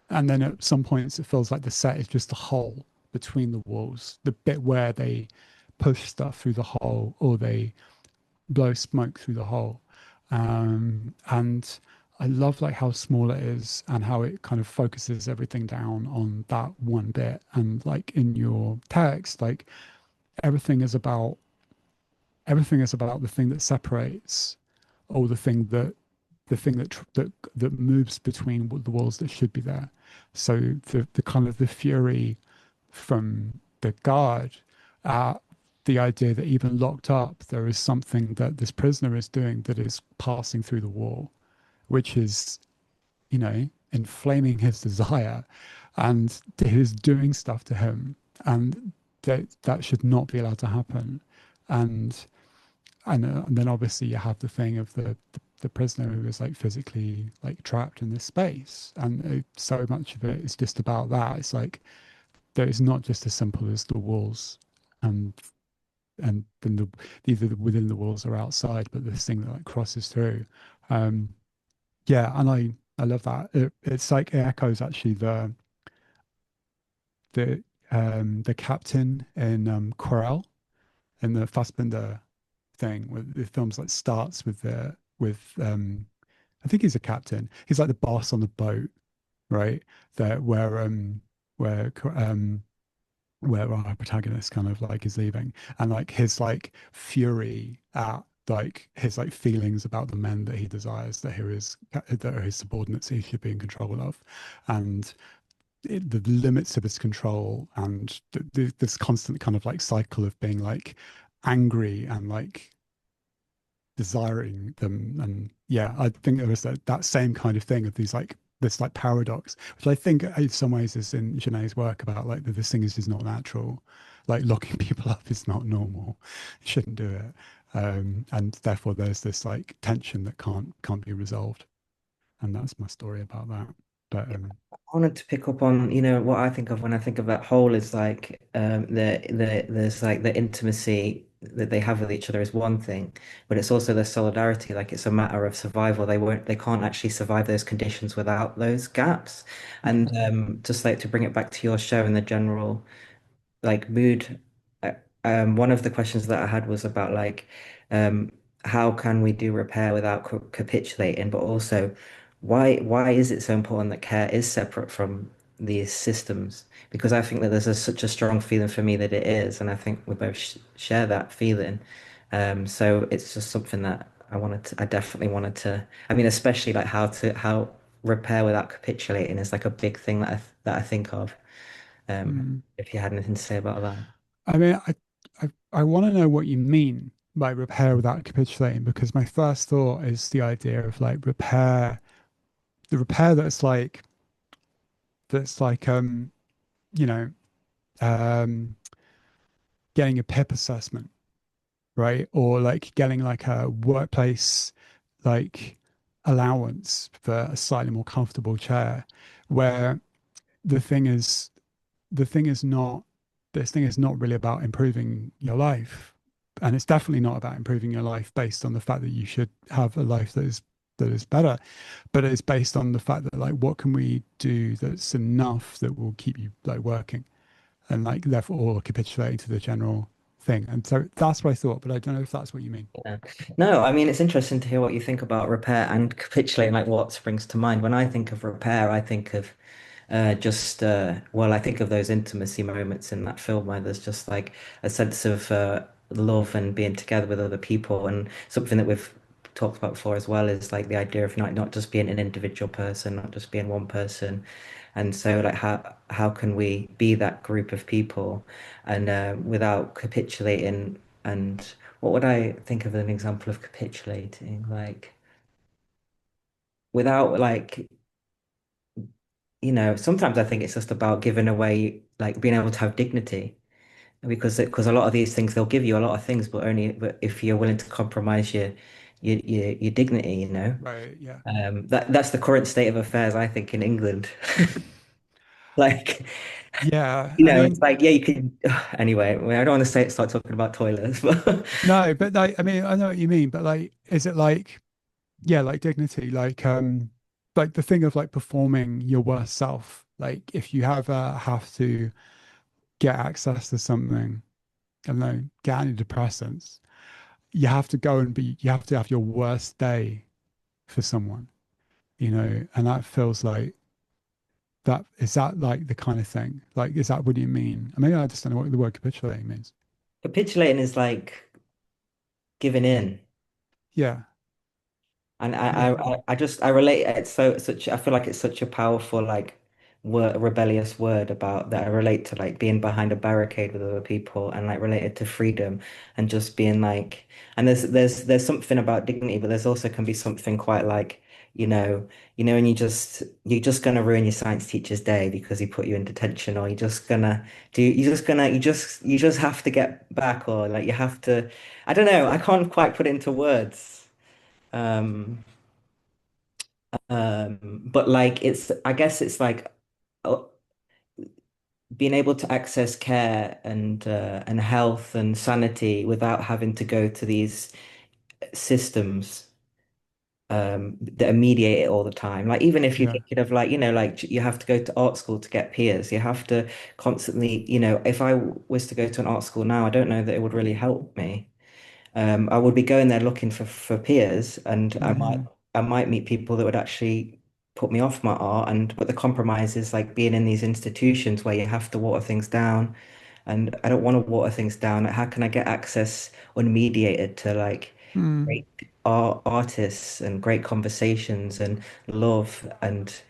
And then at some points, it feels like the set is just the hole between the walls, the bit where they push stuff through the hole or they blow smoke through the hole. And I love like how small it is and how it kind of focuses everything down on that one bit. And like in your text, like everything is about everything is about the thing that separates, or the thing that moves between the walls that should be there. So the kind of the fury from the guard, uh, the idea that even locked up, there is something that this prisoner is doing that is passing through the wall, which is, inflaming his desire, and it is doing stuff to him, and that should not be allowed to happen. And and then obviously you have the thing of the prisoner who is like physically like trapped in this space, and so much of it is just about that. It's like that it's not just as simple as the walls, and and then either within the walls or outside, but this thing that like crosses through. um yeah, and I love that. It's like it echoes actually the the captain in Querelle, in the Fassbinder thing, where the film's like starts with I think he's a captain. He's like the boss on the boat, right? That where where our protagonist kind of like is leaving, and like his like fury at like his like feelings about the men that he desires, that are his subordinates he should be in control of, and the limits of his control, and this constant kind of like cycle of being like angry and like desiring them. And yeah, I think there was that same kind of thing of these like this like paradox, which I think in some ways is in Janae's work about like that this thing is just not natural. Like locking people up is not normal. You shouldn't do it. And therefore there's this like tension that can't be resolved. And that's my story about that. But I wanted to pick up on, what I think of when I think of that whole is like there's like the intimacy that they have with each other is one thing, but it's also the solidarity, like it's a matter of survival. They can't actually survive those conditions without those gaps. yeah. And just like to bring it back to your show and the general like mood. uh, one of the questions that I had was about like um, how can we do repair without capitulating, but also why is it so important that care is separate from these systems? Because I think that there's such a strong feeling for me that it is, and I think we both sh share that feeling. So it's just something that I definitely wanted to, I mean, especially like how repair without capitulating is like a big thing that I think of. Mm. If you had anything to say about that. I mean, I want to know what you mean by repair without capitulating, because my first thought is the idea of like repair, the repair that's like you know um getting a PIP assessment, right? Or like getting like a workplace like allowance for a slightly more comfortable chair, where the thing is the thing is not this thing is not really about improving your life. And it's definitely not about improving your life based on the fact that you should have a life that is better, but it's based on the fact that like what can we do that's enough that will keep you like working and like therefore capitulating to the general thing. And so that's what I thought, but I don't know if that's what you mean. Yeah. No, I mean it's interesting to hear what you think about repair and capitulating, like what springs to mind. When I think of repair, I think of just well, I think of those intimacy moments in that film where there's just like a sense of love and being together with other people, and something that we've talked about before as well is like the idea of not just being an individual person, not just being one person. And so like how can we be that group of people and without capitulating, and what would I think of an example of capitulating? Like without like sometimes I think it's just about giving away, like being able to have dignity, because a lot of these things they'll give you a lot of things, but if you're willing to compromise your dignity, Right. Yeah. that's the current state of affairs, I think, in England. Like, Yeah. I it's mean, like, yeah, you could anyway. I don't want to start talking about toilets, but no, but like, I mean, I know what you mean, but like, is it like, yeah, like dignity, like the thing of like performing your worst self. Like if you have to get access to something, I don't know, get antidepressants, you have to have your worst day for someone, and that feels like that, is that like the kind of thing? Like, is that what you mean? I mean, I just don't know what the word capitulating means. capitulating is like giving in. Yeah. And Yeah. I relate it so such I feel like it's such a powerful like word, rebellious word about that I relate to like being behind a barricade with other people and like related to freedom and just being like, and there's something about dignity, but there's also can be something quite like, and you're just gonna ruin your science teacher's day because he put you in detention, or you just have to get back, or like you have to, I don't know, I can't quite put it into words. Um but like I guess it's like uh, being able to access care and health and sanity without having to go to these systems that are mediated all the time. Like even if you're Yeah. thinking of like, like you have to go to art school to get peers, you have to constantly, if I was to go to an art school now, I don't know that it would really help me. I would be going there looking for peers, and Hmm. I might meet people that would actually put me off my art. And but the compromise is like being in these institutions where you have to water things down, and I don't want to water things down. Like, how can I get access unmediated to like Mm. great artists and great conversations and love and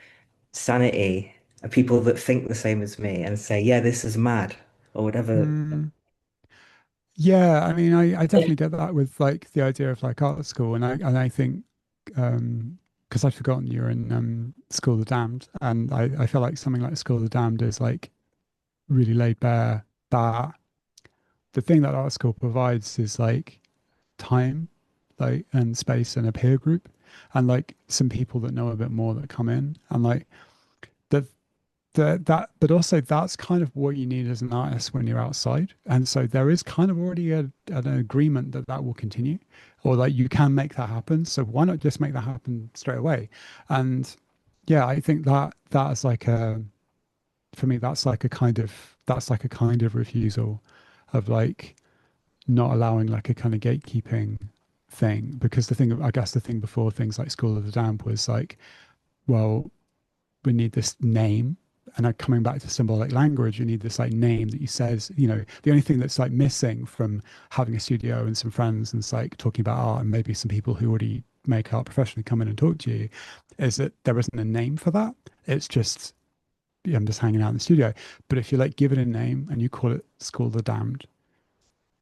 sanity, and people that think the same as me and say, yeah, this is mad or whatever. Mm. Yeah, I mean, I definitely get that with like the idea of like art school, and I think because I've forgotten you're in School of the Damned, and I feel like something like School of the Damned is like really laid bare that the thing that art school provides is like time, like and space and a peer group, and like some people that know a bit more that come in, and like the but also that's kind of what you need as an artist when you're outside. And so there is kind of already an agreement that that will continue, or like you can make that happen. So why not just make that happen straight away? And yeah, I think that that's like a, for me, that's like a kind of refusal of like not allowing like a kind of gatekeeping thing. Because I guess the thing before things like School of the Damned was like, well, we need this name, and coming back to symbolic language, you need this like name that you says, the only thing that's like missing from having a studio and some friends and it's like talking about art and maybe some people who already make art professionally come in and talk to you is that there isn't a name for that. It's just, yeah, I'm just hanging out in the studio. But if you like give it a name and you call it School of the Damned,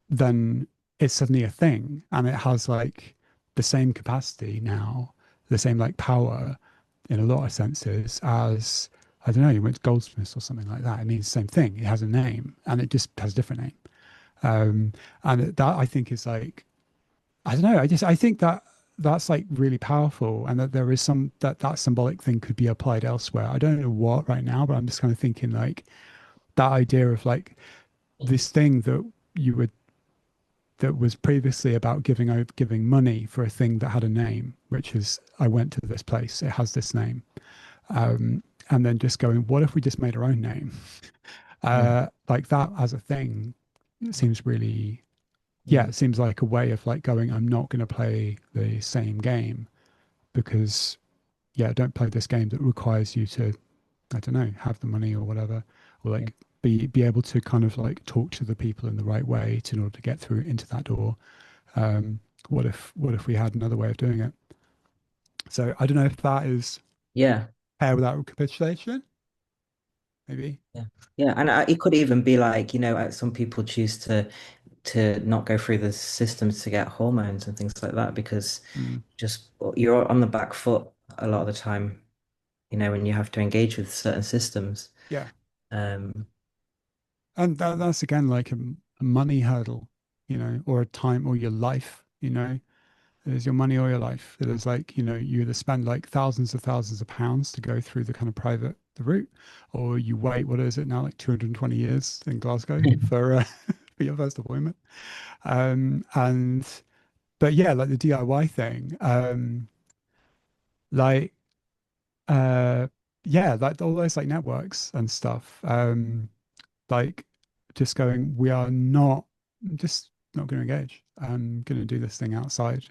then it's suddenly a thing and it has like the same capacity now, the same like power in a lot of senses as I don't know, you went to Goldsmiths or something like that. It means the same thing. It has a name and it just has a different name. And that I think is like I don't know. I think that that's like really powerful and that there is some that symbolic thing could be applied elsewhere. I don't know what right now, but I'm just kind of thinking like that idea of like this thing that you would that was previously about giving money for a thing that had a name, which is I went to this place, it has this name, and then just going, what if we just made our own name? Mm, Like that as a thing, it seems really, yeah, mm, it seems like a way of like going, I'm not going to play the same game because, yeah, don't play this game that requires you to, I don't know, have the money or whatever, or yeah, like be able to kind of like talk to the people in the right way to, in order to get through into that door. Um, what if we had another way of doing it? So I don't know if that is yeah, pair without capitulation, maybe. yeah, yeah. And it could even be like, some people choose to not go through the systems to get hormones and things like that because Mm, just you're on the back foot a lot of the time, when you have to engage with certain systems. yeah, Um, and that's again like a money hurdle, or a time or your life. It is your money or your life. It is like, you either spend like thousands of pounds to go through the kind of private the route, or you wait, what is it now, like 220 years in Glasgow for for your first appointment. And but yeah, like the DIY thing, like uh yeah, like all those like networks and stuff, like just going, we are not just not going to engage. I'm going to do this thing outside.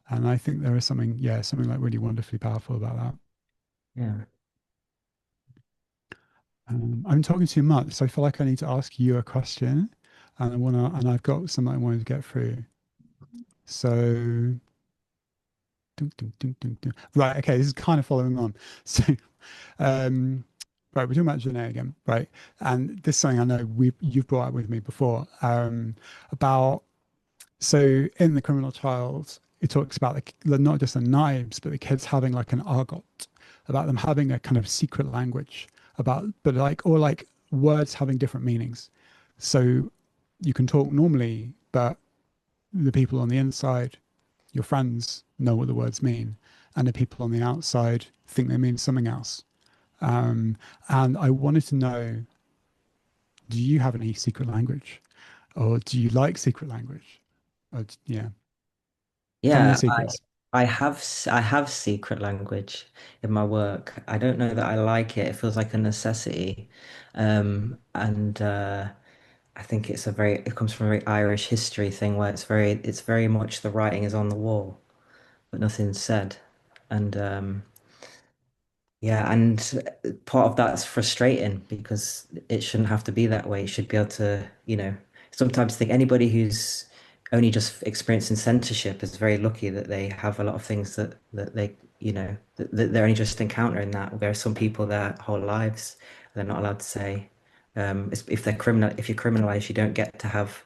And I think there is something, yeah, something like really wonderfully powerful about that. yeah. I'm talking too much, so I feel like I need to ask you a question, and and I've got something I wanted to get through. So, dun, dun, dun, dun, dun. Right, okay, this is kind of following on. So, um, right, we're talking about Janae again, right? And this is something I know you've brought up with me before, about so in the criminal trials, it talks about not just the knives, but the kids having like an argot, about them having a kind of secret language about, but like, or like words having different meanings. So you can talk normally, but the people on the inside, your friends, know what the words mean, and the people on the outside think they mean something else. Um, and I wanted to know, do you have any secret language, or do you like secret language? Yeah. Tell me your Yeah, secrets. I have secret language in my work. I don't know that I like it. It feels like a necessity. And I think it comes from a very Irish history thing where it's very much the writing is on the wall, but nothing's said. And yeah, and part of that's frustrating because it shouldn't have to be that way. You should be able to, sometimes think anybody who's only just experiencing censorship is very lucky that they have a lot of things that they, that they're only just encountering that. There are some people their whole lives they're not allowed to say. If you're criminalized, you don't get to have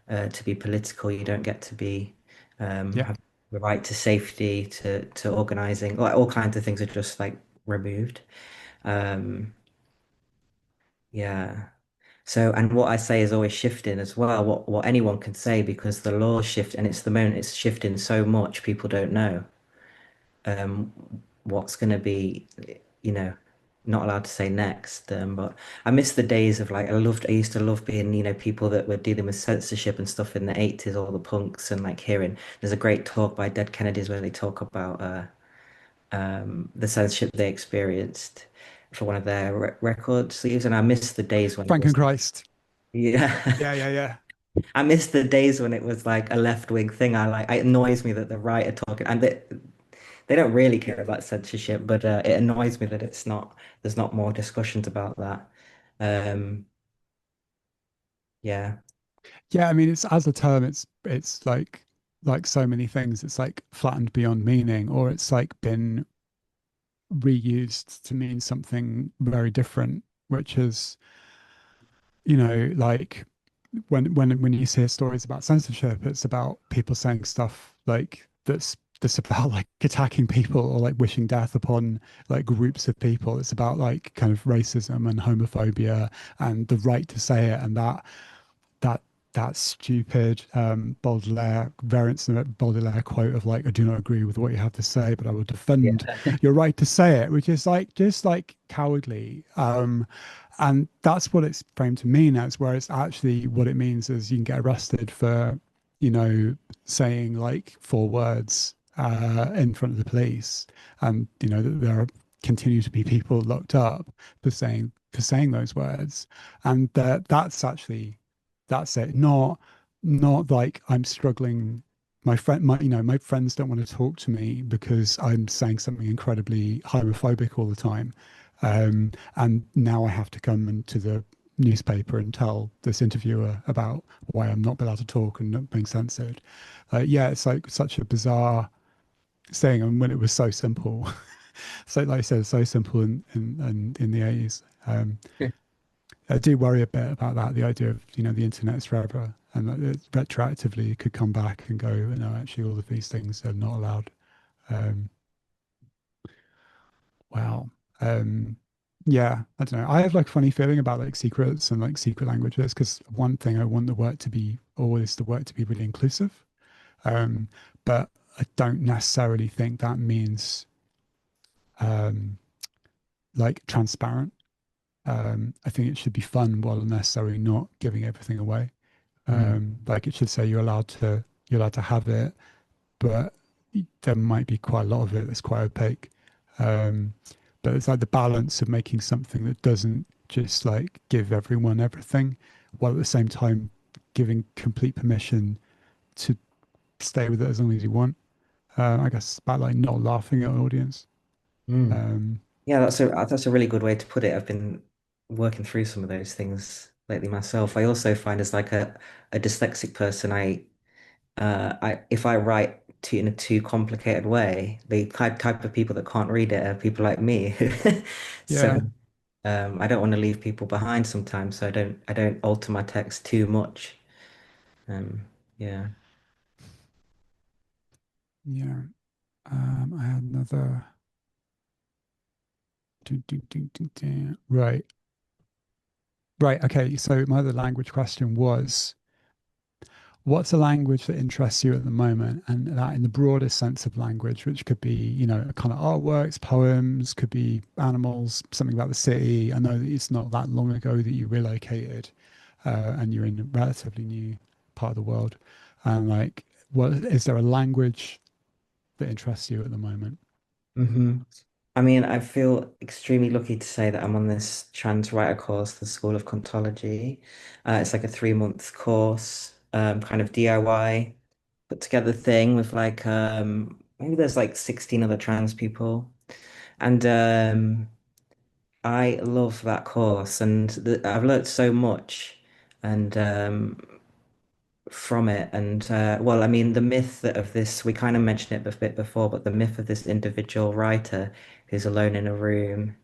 to be political. You don't get to be Yeah. have the right to safety, to organizing, like all kinds of things are just like removed. Um, yeah. So, and what I say is always shifting as well. What anyone can say because the laws shift, and it's the moment it's shifting so much, people don't know um, what's going to be, you know, not allowed to say next. But I miss the days of like I used to love being, people that were dealing with censorship and stuff in the 80s, all the punks and like hearing. There's a great talk by Dead Kennedys where they talk about the censorship they experienced for one of their record sleeves, and I miss the days when it Frank and was Christ. yeah. Yeah, yeah, yeah. I miss the days when it was like a left wing thing. It annoys me that the right are talking and they don't really care about censorship, but it annoys me that it's not there's not more discussions about that. Um, yeah. Yeah, I mean, it's as a term, it's like so many things. It's like flattened beyond meaning, or it's like been reused to mean something very different, which is, like when you hear stories about censorship, it's about people saying stuff like that's about like attacking people or like wishing death upon like groups of people. It's about like kind of racism and homophobia and the right to say it, and that that stupid Baudelaire variants of it, Baudelaire quote of like, I do not agree with what you have to say, but I will defend Yeah. your right to say it, which is like just like cowardly. And that's what it's framed to mean as, whereas actually what it means is you can get arrested for, saying like four words in front of the police, and that there are continue to be people locked up for saying those words, and that's it. Not like I'm struggling. My friends don't want to talk to me because I'm saying something incredibly homophobic all the time. And now I have to come into the newspaper and tell this interviewer about why I'm not allowed to talk and not being censored. Yeah, it's like such a bizarre thing. And when it was so simple, so like I said, so simple in the 80s. I do worry a bit about that, the idea of, the internet's forever and that it retroactively could come back and go, no, actually all of these things are not allowed. Um, wow. Um, yeah, I don't know. I have like a funny feeling about like secrets and like secret languages because one thing I want the work to be, always the work to be really inclusive. Um, but I don't necessarily think that means um, like transparent. I think it should be fun while necessarily not giving everything away. Mm. Like it should say you're allowed to have it, but there might be quite a lot of it that's quite opaque. Um, but it's like the balance of making something that doesn't just like give everyone everything, while at the same time giving complete permission to stay with it as long as you want. I guess it's about like not laughing at an audience. Mm. Um, Yeah, that's a really good way to put it. I've been working through some of those things lately myself. I also find as like a dyslexic person, I if I write in a too complicated way, the type of people that can't read it are people like me. So yeah, I don't want to leave people behind sometimes, so I don't alter my text too much. Um, yeah. yeah. I had another. Right. Right. Okay. So my other language question was, what's a language that interests you at the moment? And that in the broadest sense of language, which could be, kind of artworks, poems, could be animals, something about the city. I know that it's not that long ago that you relocated, and you're in a relatively new part of the world. And like, what is there a language that interests you at the moment? hmm I mean, I feel extremely lucky to say that I'm on this trans writer course, the School of Contology. It's like a 3 month course, kind of DIY put together thing with like maybe there's like 16 other trans people. And I love that course and I've learned so much and from it. And well, I mean, the myth of this, we kind of mentioned it a bit before, but the myth of this individual writer who's alone in a room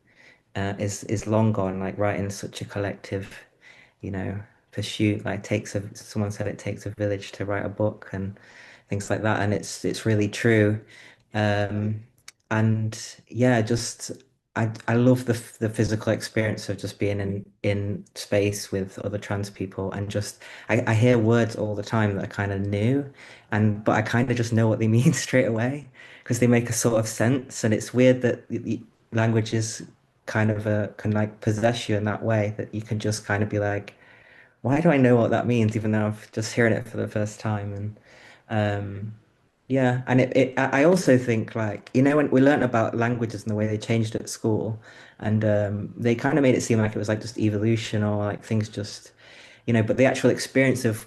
is long gone, like writing such a collective, you know, pursuit. Like takes a someone said it takes a village to write a book and things like that, and it's really true. Um, and yeah, just I love the physical experience of just being in space with other trans people and just I hear words all the time that are kind of new, and but I kind of just know what they mean straight away because they make a sort of sense, and it's weird that languages kind of can like possess you in that way that you can just kind of be like, why do I know what that means even though I've just hearing it for the first time? And um yeah, and I also think like, when we learned about languages and the way they changed at school, and they kind of made it seem like it was like just evolution or like things just, but the actual experience of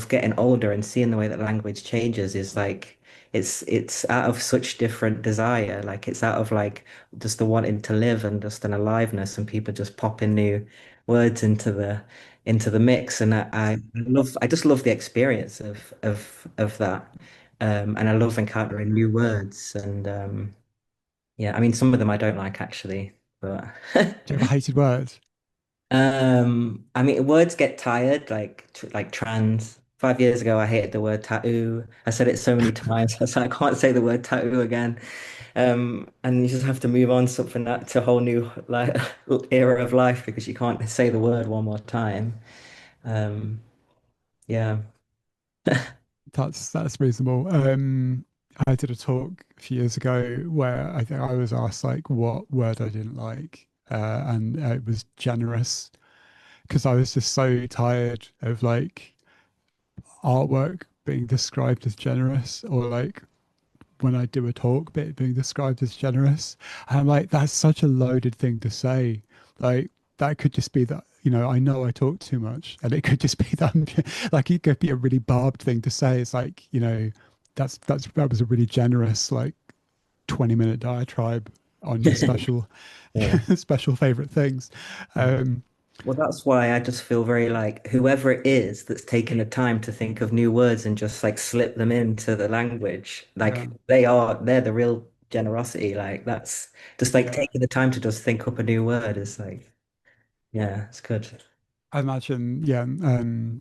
getting older and seeing the way that language changes is like it's out of such different desire. Like it's out of like just the wanting to live and just an aliveness, and people just popping new words into the mix. And I just love the experience of that. And I love encountering new words. And yeah, I mean some of them I don't like actually, but Do you have a hated word? I mean, words get tired, like trans. 5 years ago, I hated the word tattoo. I said it so many times, I said I can't say the word tattoo again. And you just have to move on something that to a whole new like era of life because you can't say the word one more time. Um, yeah. That's reasonable. I did a talk a few years ago where I think I was asked like what word I didn't like, and it was generous because I was just so tired of like artwork being described as generous or like when I do a talk bit being described as generous. And I'm like, that's such a loaded thing to say. Like that could just be that, I know I talk too much and it could just be that like it could be a really barbed thing to say. It's like, that was a really generous like 20-minute diatribe on your special Yeah. special favorite things. Um Well, that's why I just feel very like whoever it is that's taken the time to think of new words and just like slip them into the language, yeah. like they're the real generosity. Like that's just like Yeah. taking the time to just think up a new word is like, yeah, it's good. I imagine, yeah,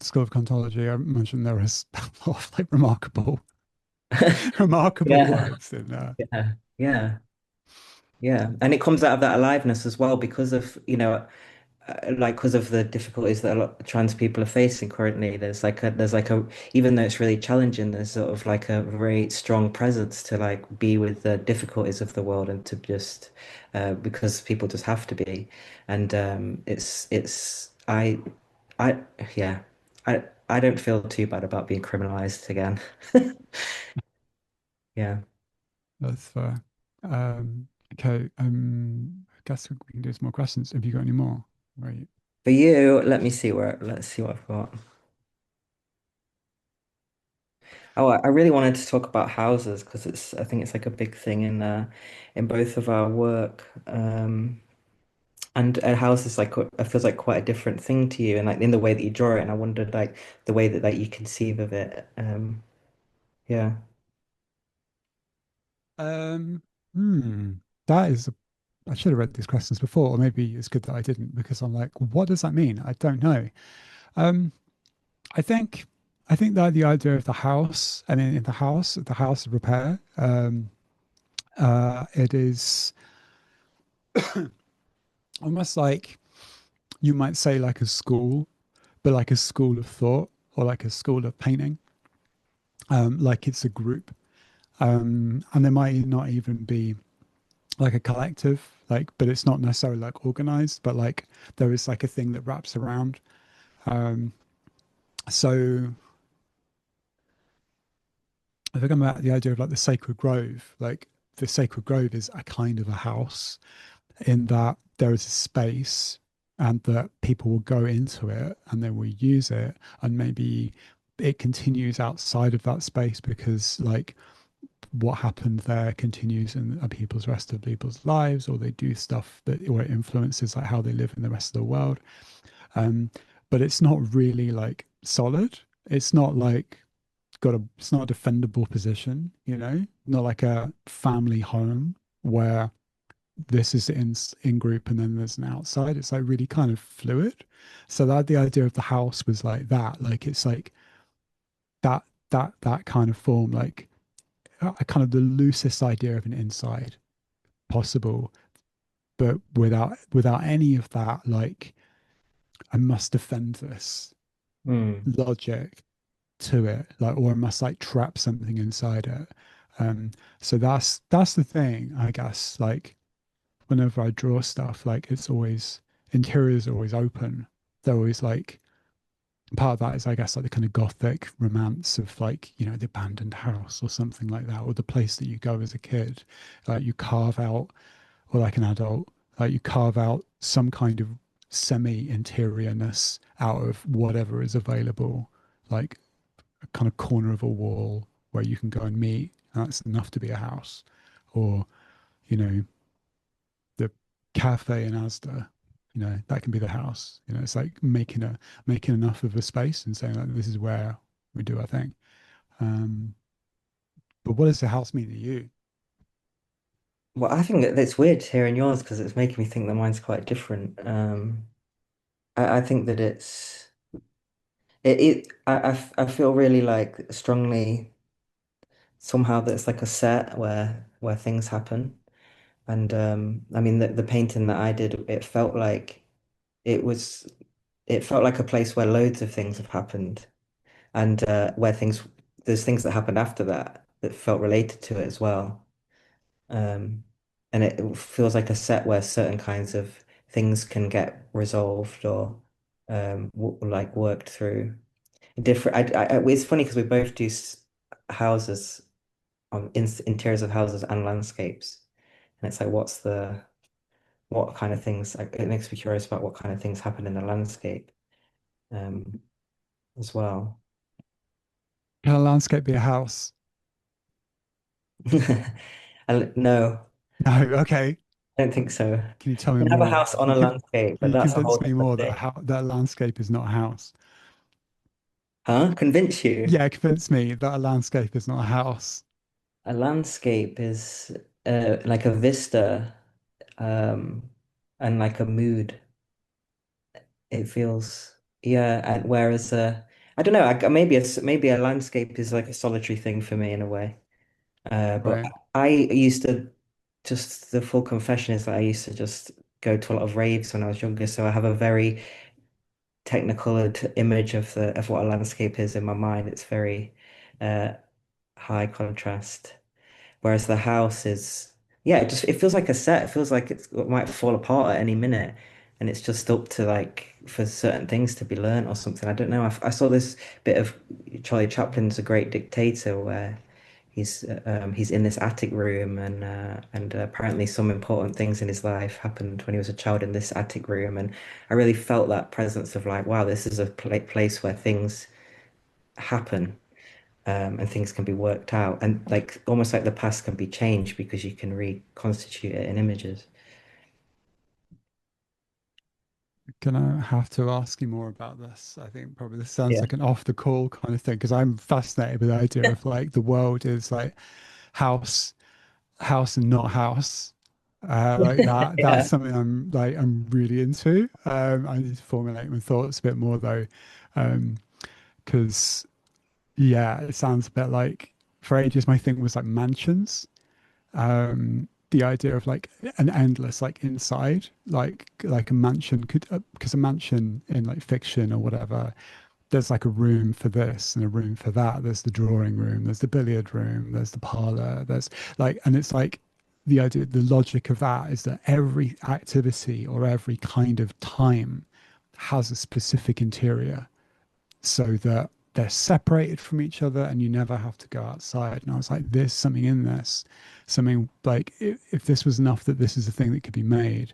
School of Ontology, I imagine there is a lot of like remarkable Yeah, words in there. yeah, yeah, yeah. And it comes out of that aliveness as well because of, like because of the difficulties that a lot of trans people are facing currently, there's like a even though it's really challenging, there's sort of like a very strong presence to like be with the difficulties of the world and to just because people just have to be, and it's I yeah I don't feel too bad about being criminalized again. Yeah. That's fair. Okay, I guess we can do some more questions. Have you got any more? Right. For you, let's see what I've got. Oh, I really wanted to talk about houses because I think it's like a big thing in both of our work. And a house is like it feels like quite a different thing to you, and like in the way that you draw it. And I wondered like the way that you conceive of it. Yeah. Um, hmm, that is, I should have read these questions before, or maybe it's good that I didn't because I'm like, what does that mean? I don't know. Um, I think, I think that the idea of the house, and in the house of repair, it is almost like you might say like a school, but like a school of thought or like a school of painting, like it's a group. And there might not even be like a collective, like, but it's not necessarily like organized, but like there is like a thing that wraps around. Um, so I think about the idea of like the sacred grove, like the sacred grove is a kind of a house in that there is a space and that people will go into it and they will use it and maybe it continues outside of that space because like what happened there continues in people's rest of people's lives or they do stuff that or it influences like how they live in the rest of the world, um but it's not really like solid. It's not like it's not a defendable position, not like a family home where this is in group and then there's an outside. It's like really kind of fluid. So that the idea of the house was like that, like it's like that kind of form, like a kind of the loosest idea of an inside possible, but without any of that like I must defend this Hmm. logic to it, like, or I must like trap something inside it. um so that's the thing, I guess. Like whenever I draw stuff, like it's always interiors are always open. They're always like part of that is I guess like the kind of gothic romance of like, the abandoned house or something like that, or the place that you go as a kid. Like you carve out, or like an adult, like you carve out some kind of semi-interiorness out of whatever is available, like a kind of corner of a wall where you can go and meet and that's enough to be a house. Or, you know, the cafe in Asda, that can be the house. It's like making enough of a space and saying like this is where we do our thing. Um, but what does the house mean to you? Well, I think that it's weird hearing yours because it's making me think that mine's quite different. I think that I feel really like strongly somehow that it's like a set where things happen. And I mean the painting that I did, it was it felt like a place where loads of things have happened and where there's things that happened after that that felt related to it as well. Um, and it feels like a set where certain kinds of things can get resolved or w like worked through. Different. It's funny because we both do houses on in interiors of houses and landscapes, and it's like, what kind of things? Like, it makes me curious about what kind of things happen in the landscape, um, as well. Can a landscape be a house? No, No, okay. I don't think so. Can you tell You me can have a more? house on a landscape, Can but you that's a whole convince me different more that thing. that landscape is not a house? Huh? Convince you? Yeah, convince me that a landscape is not a house. A landscape is like a vista, um, and like a mood. It feels, yeah. And whereas I don't know. Maybe a landscape is like a solitary thing for me in a way. But Right. I used to just the full confession is that I used to just go to a lot of raves when I was younger. So I have a very technical image of the of what a landscape is in my mind. It's very uh, high contrast. Whereas the house is, yeah, it feels like a set. It feels like it might fall apart at any minute, and it's just up to like for certain things to be learned or something. I don't know. I saw this bit of Charlie Chaplin's A Great Dictator where he's in this attic room and apparently some important things in his life happened when he was a child in this attic room, and I really felt that presence of like, wow, this is a place where things happen, and things can be worked out, and like almost like the past can be changed because you can reconstitute it in images. Gonna have to ask you more about this. I think probably this sounds Yeah. like an off the call kind of thing because I'm fascinated with the idea of like the world is like house, house and not house. Like that. That's Yeah. something I'm really into. I need to formulate my thoughts a bit more though, because yeah, it sounds a bit like for ages my thing was like mansions. The idea of like an endless like inside like a mansion could because a mansion in like fiction or whatever there's like a room for this and a room for that, there's the drawing room, there's the billiard room, there's the parlor, there's like, and it's like the idea, the logic of that is that every activity or every kind of time has a specific interior so that they're separated from each other and you never have to go outside. And I was like, there's something in this, something like if this was enough that this is a thing that could be made,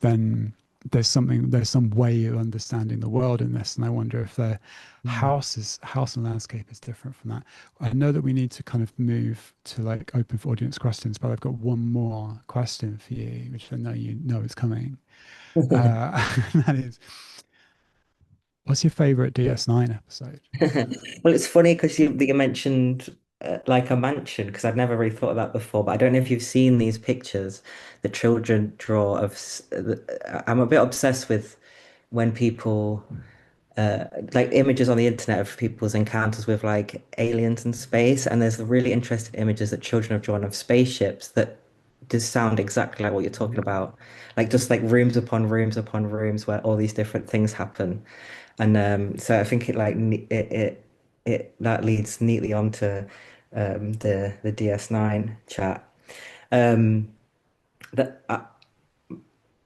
then there's some way of understanding the world in this. And I wonder if the Mm. house and landscape is different from that. I know that we need to kind of move to like open for audience questions, but I've got one more question for you, which I know you know is coming. That is, what's your favorite DS9 episode? Well, it's funny because you mentioned like a mansion because I've never really thought of that before. But I don't know if you've seen these pictures the children draw of. I'm a bit obsessed with when people like images on the internet of people's encounters with like aliens in space, and there's really interesting images that children have drawn of spaceships that just sound exactly like what you're talking about, like just like rooms upon rooms upon rooms where all these different things happen, and so I think it that leads neatly onto the DS9 chat. Um, the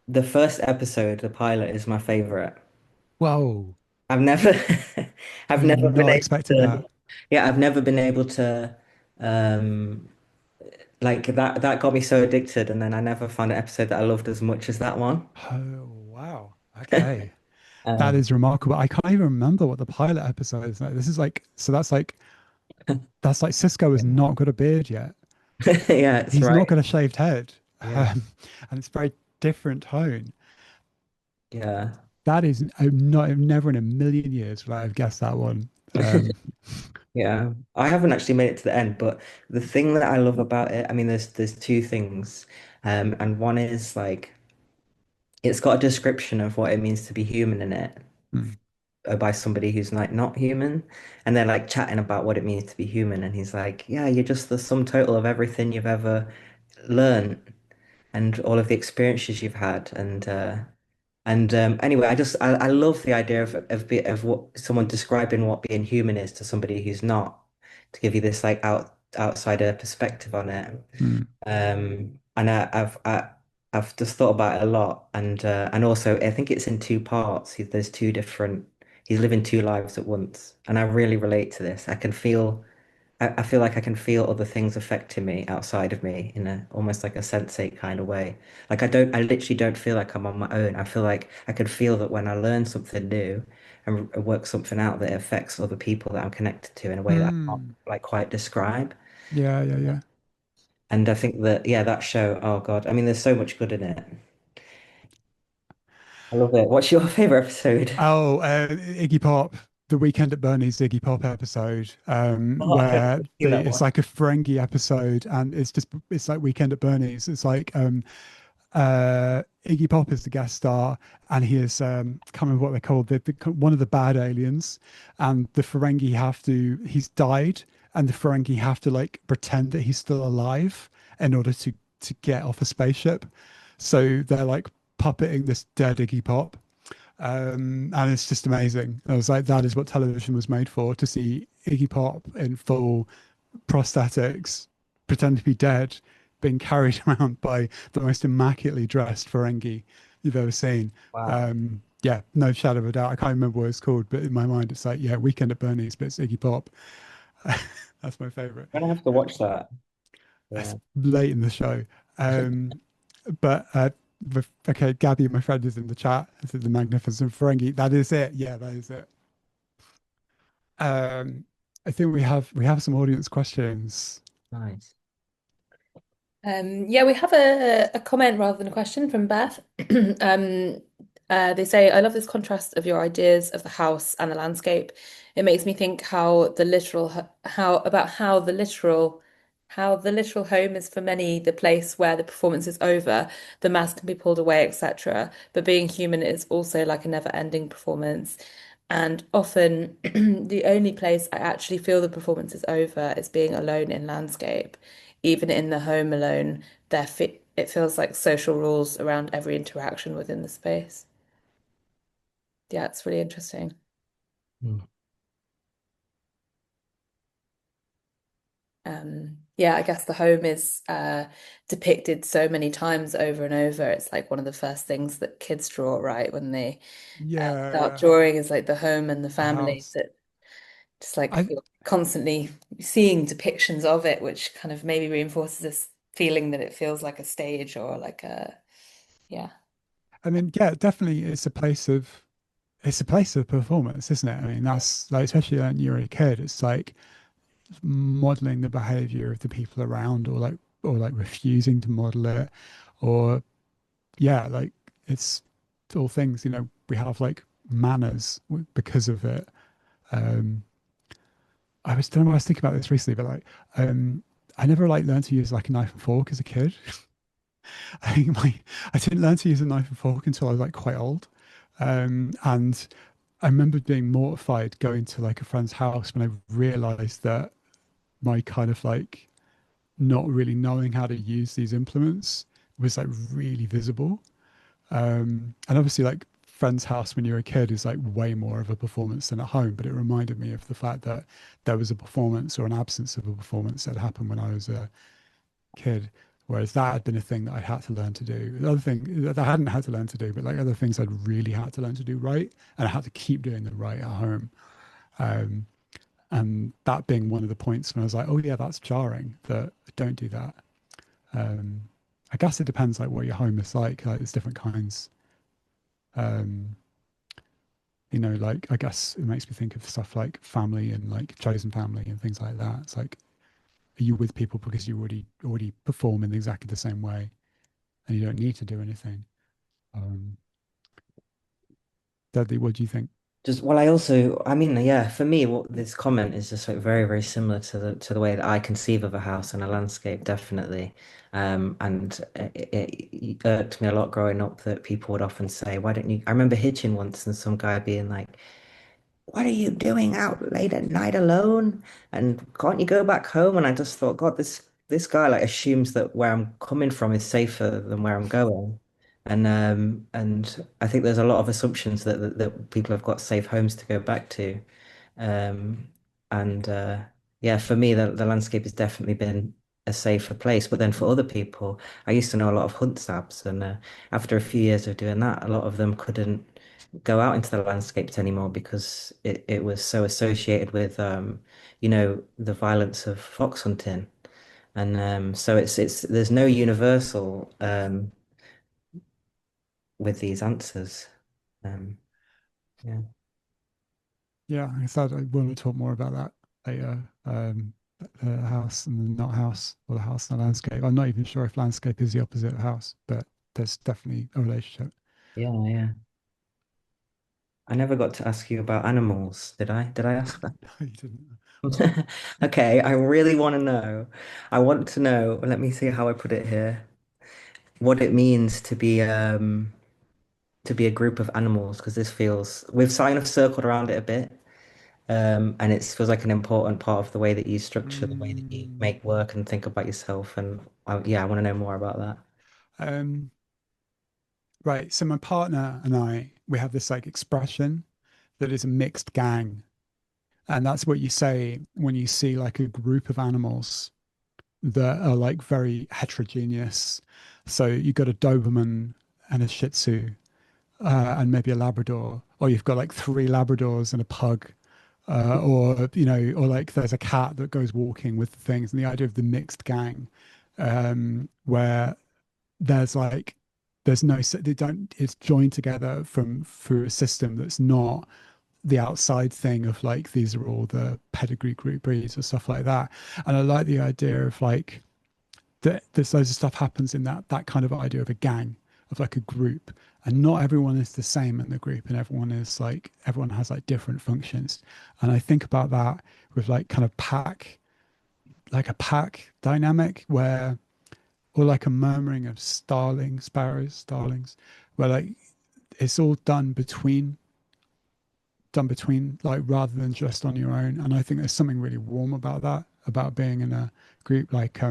the first episode, the pilot, is my favorite. Whoa, I've never I've I was never been not able expecting to that. yeah, I've never been able to um like that got me so addicted, and then I never found an episode that I loved as much as that one. Oh, wow. Okay. That Um is remarkable. I can't even remember what the pilot episode is. Like, this is like, so that's like That's like Cisco has not got a beard yet. Yeah, it's He's not right. got a shaved head. Yeah. Um, and it's a very different tone. Yeah. That is not never in a million years would I have guessed that one. Yeah. I haven't actually made it to the end, but the thing that I love about it, I mean, there's two things. And one is like it's got a description of what it means to be human in it mm, by somebody who's like not human. And they're like chatting about what it means to be human. And he's like, yeah, you're just the sum total of everything you've ever learned and all of the experiences you've had. And anyway, I love the idea of what someone describing what being human is to somebody who's not, to give you this like outsider perspective on it. mm. And I've just thought about it a lot, and also I think it's in two parts. There's two different. He's living two lives at once, and I really relate to this. I feel like I can feel other things affecting me outside of me in a almost like a sensate kind of way. Like I literally don't feel like I'm on my own. I feel like I can feel that when I learn something new and work something out that it affects other people that I'm connected to in a way that I can't Mm. like quite describe. Yeah, yeah, yeah. And I think that, yeah, that show, oh God, I mean, there's so much good in it. I love it. What's your favorite episode? Oh, Iggy Pop, the Weekend at Bernie's Iggy Pop episode, Oh, I've never where seen that it's one. like a Ferengi episode, and it's like Weekend at Bernie's. It's like Iggy Pop is the guest star, and he is can't remember what they're called. One of the bad aliens, and the Ferengi have to. He's died, and the Ferengi have to like pretend that he's still alive in order to get off a spaceship. So they're like puppeting this dead Iggy Pop, and it's just amazing. I was like, that is what television was made for, to see Iggy Pop in full prosthetics, pretend to be dead, being carried around by the most immaculately dressed Ferengi you've ever seen. Wow. Yeah, no shadow of a doubt. I can't remember what it's called, but in my mind, it's like, yeah, Weekend at Bernie's, but it's Iggy Pop. That's my favorite. I'm gonna have to watch that. It's Yeah. late in the show. Um, but okay, Gabby, my friend, is in the chat. This is the Magnificent Ferengi. That is it. Yeah, that is it. Um, I think we have some audience questions. Nice. Yeah, we have a comment rather than a question from Beth. Um, they say, I love this contrast of your ideas of the house and the landscape. It makes me think how the literal home is for many the place where the performance is over, the mask can be pulled away, etc. But being human is also like a never-ending performance. And often the only place I actually feel the performance is over is being alone in landscape. Even in the home alone, it feels like social rules around every interaction within the space. Yeah, it's really interesting. Mm. Yeah, I guess the home is depicted so many times over and over. It's like one of the first things that kids draw, right? When they Yeah, start yeah. drawing is like the home and the The family house. that just like I you're constantly seeing depictions of it, which kind of maybe reinforces this feeling that it feels like a stage or like a, yeah. I mean, yeah, definitely it's a place of performance, isn't it? I mean, that's like, especially when you're a kid, it's like modeling the behavior of the people around, or like refusing to model it, or yeah, like it's all things, we have like manners because of it. Um, I was don't know, I was thinking about this recently, but like, I never like learned to use like a knife and fork as a kid. I think I didn't learn to use a knife and fork until I was like quite old. And I remember being mortified going to like a friend's house when I realized that my kind of like not really knowing how to use these implements was like really visible. And obviously, like friend's house when you're a kid is like way more of a performance than at home. But it reminded me of the fact that there was a performance or an absence of a performance that happened when I was a kid. Whereas that had been a thing that I'd had to learn to do. The other thing that I hadn't had to learn to do, but like other things I'd really had to learn to do right. And I had to keep doing them right at home. Um, and that being one of the points when I was like, oh yeah, that's jarring that I don't do that. Um, I guess it depends like what your home is like. Like there's different kinds. Um, Like I guess it makes me think of stuff like family and like chosen family and things like that. It's like, are you with people because you already perform in exactly the same way and you don't need to do anything? Um, Dudley, what do you think? Just well, I also, I mean, yeah, for me, what this comment is just like very, very similar to the way that I conceive of a house and a landscape, definitely. And it irked me a lot growing up that people would often say, "Why don't you?" I remember hitching once, and some guy being like, "What are you doing out late at night alone? And can't you go back home?" And I just thought, God, this guy like assumes that where I'm coming from is safer than where I'm going. And I think there's a lot of assumptions that people have got safe homes to go back to. Um, and yeah, for me, the landscape has definitely been a safer place. But then for other people, I used to know a lot of hunt sabs, and after a few years of doing that, a lot of them couldn't go out into the landscapes anymore because it was so associated with the violence of fox hunting. And so it's there's no universal with these answers. Um, yeah. Yeah, I said I want to talk more about that later. The house and the not house, or the house and the landscape. I'm not even sure if landscape is the opposite of house, but there's definitely a relationship. Yeah, yeah. I never got to ask you about animals, did I? Did I ask that? No, you didn't. Okay, I really want to know. I want to know, let me see how I put it here, what it means to be a group of animals, because this feels we've kind of circled around it a bit. And it feels like an important part of the way that you structure the way that you Mm, make work and think about yourself. And yeah, I want to know more about that. um, right. So my partner and I, we have this like expression that is a mixed gang. And that's what you say when you see like a group of animals that are like very heterogeneous. So you've got a Doberman and a Shih Tzu, and maybe a Labrador, or you've got like three Labradors and a pug, or or like there's a cat that goes walking with things, and the idea of the mixed gang, where there's like there's no they don't it's joined together from through a system that's not the outside thing of like these are all the pedigree group breeds or stuff like that. And I like the idea of like that there's loads of stuff happens in that kind of idea of a gang, of like a group, and not everyone is the same in the group, and everyone has like different functions. And I think about that with like kind of pack, like a pack dynamic where, or like a murmuring of starlings, where like it's all done between like rather than just on your own. And I think there's something really warm about that, about being in a group. Like I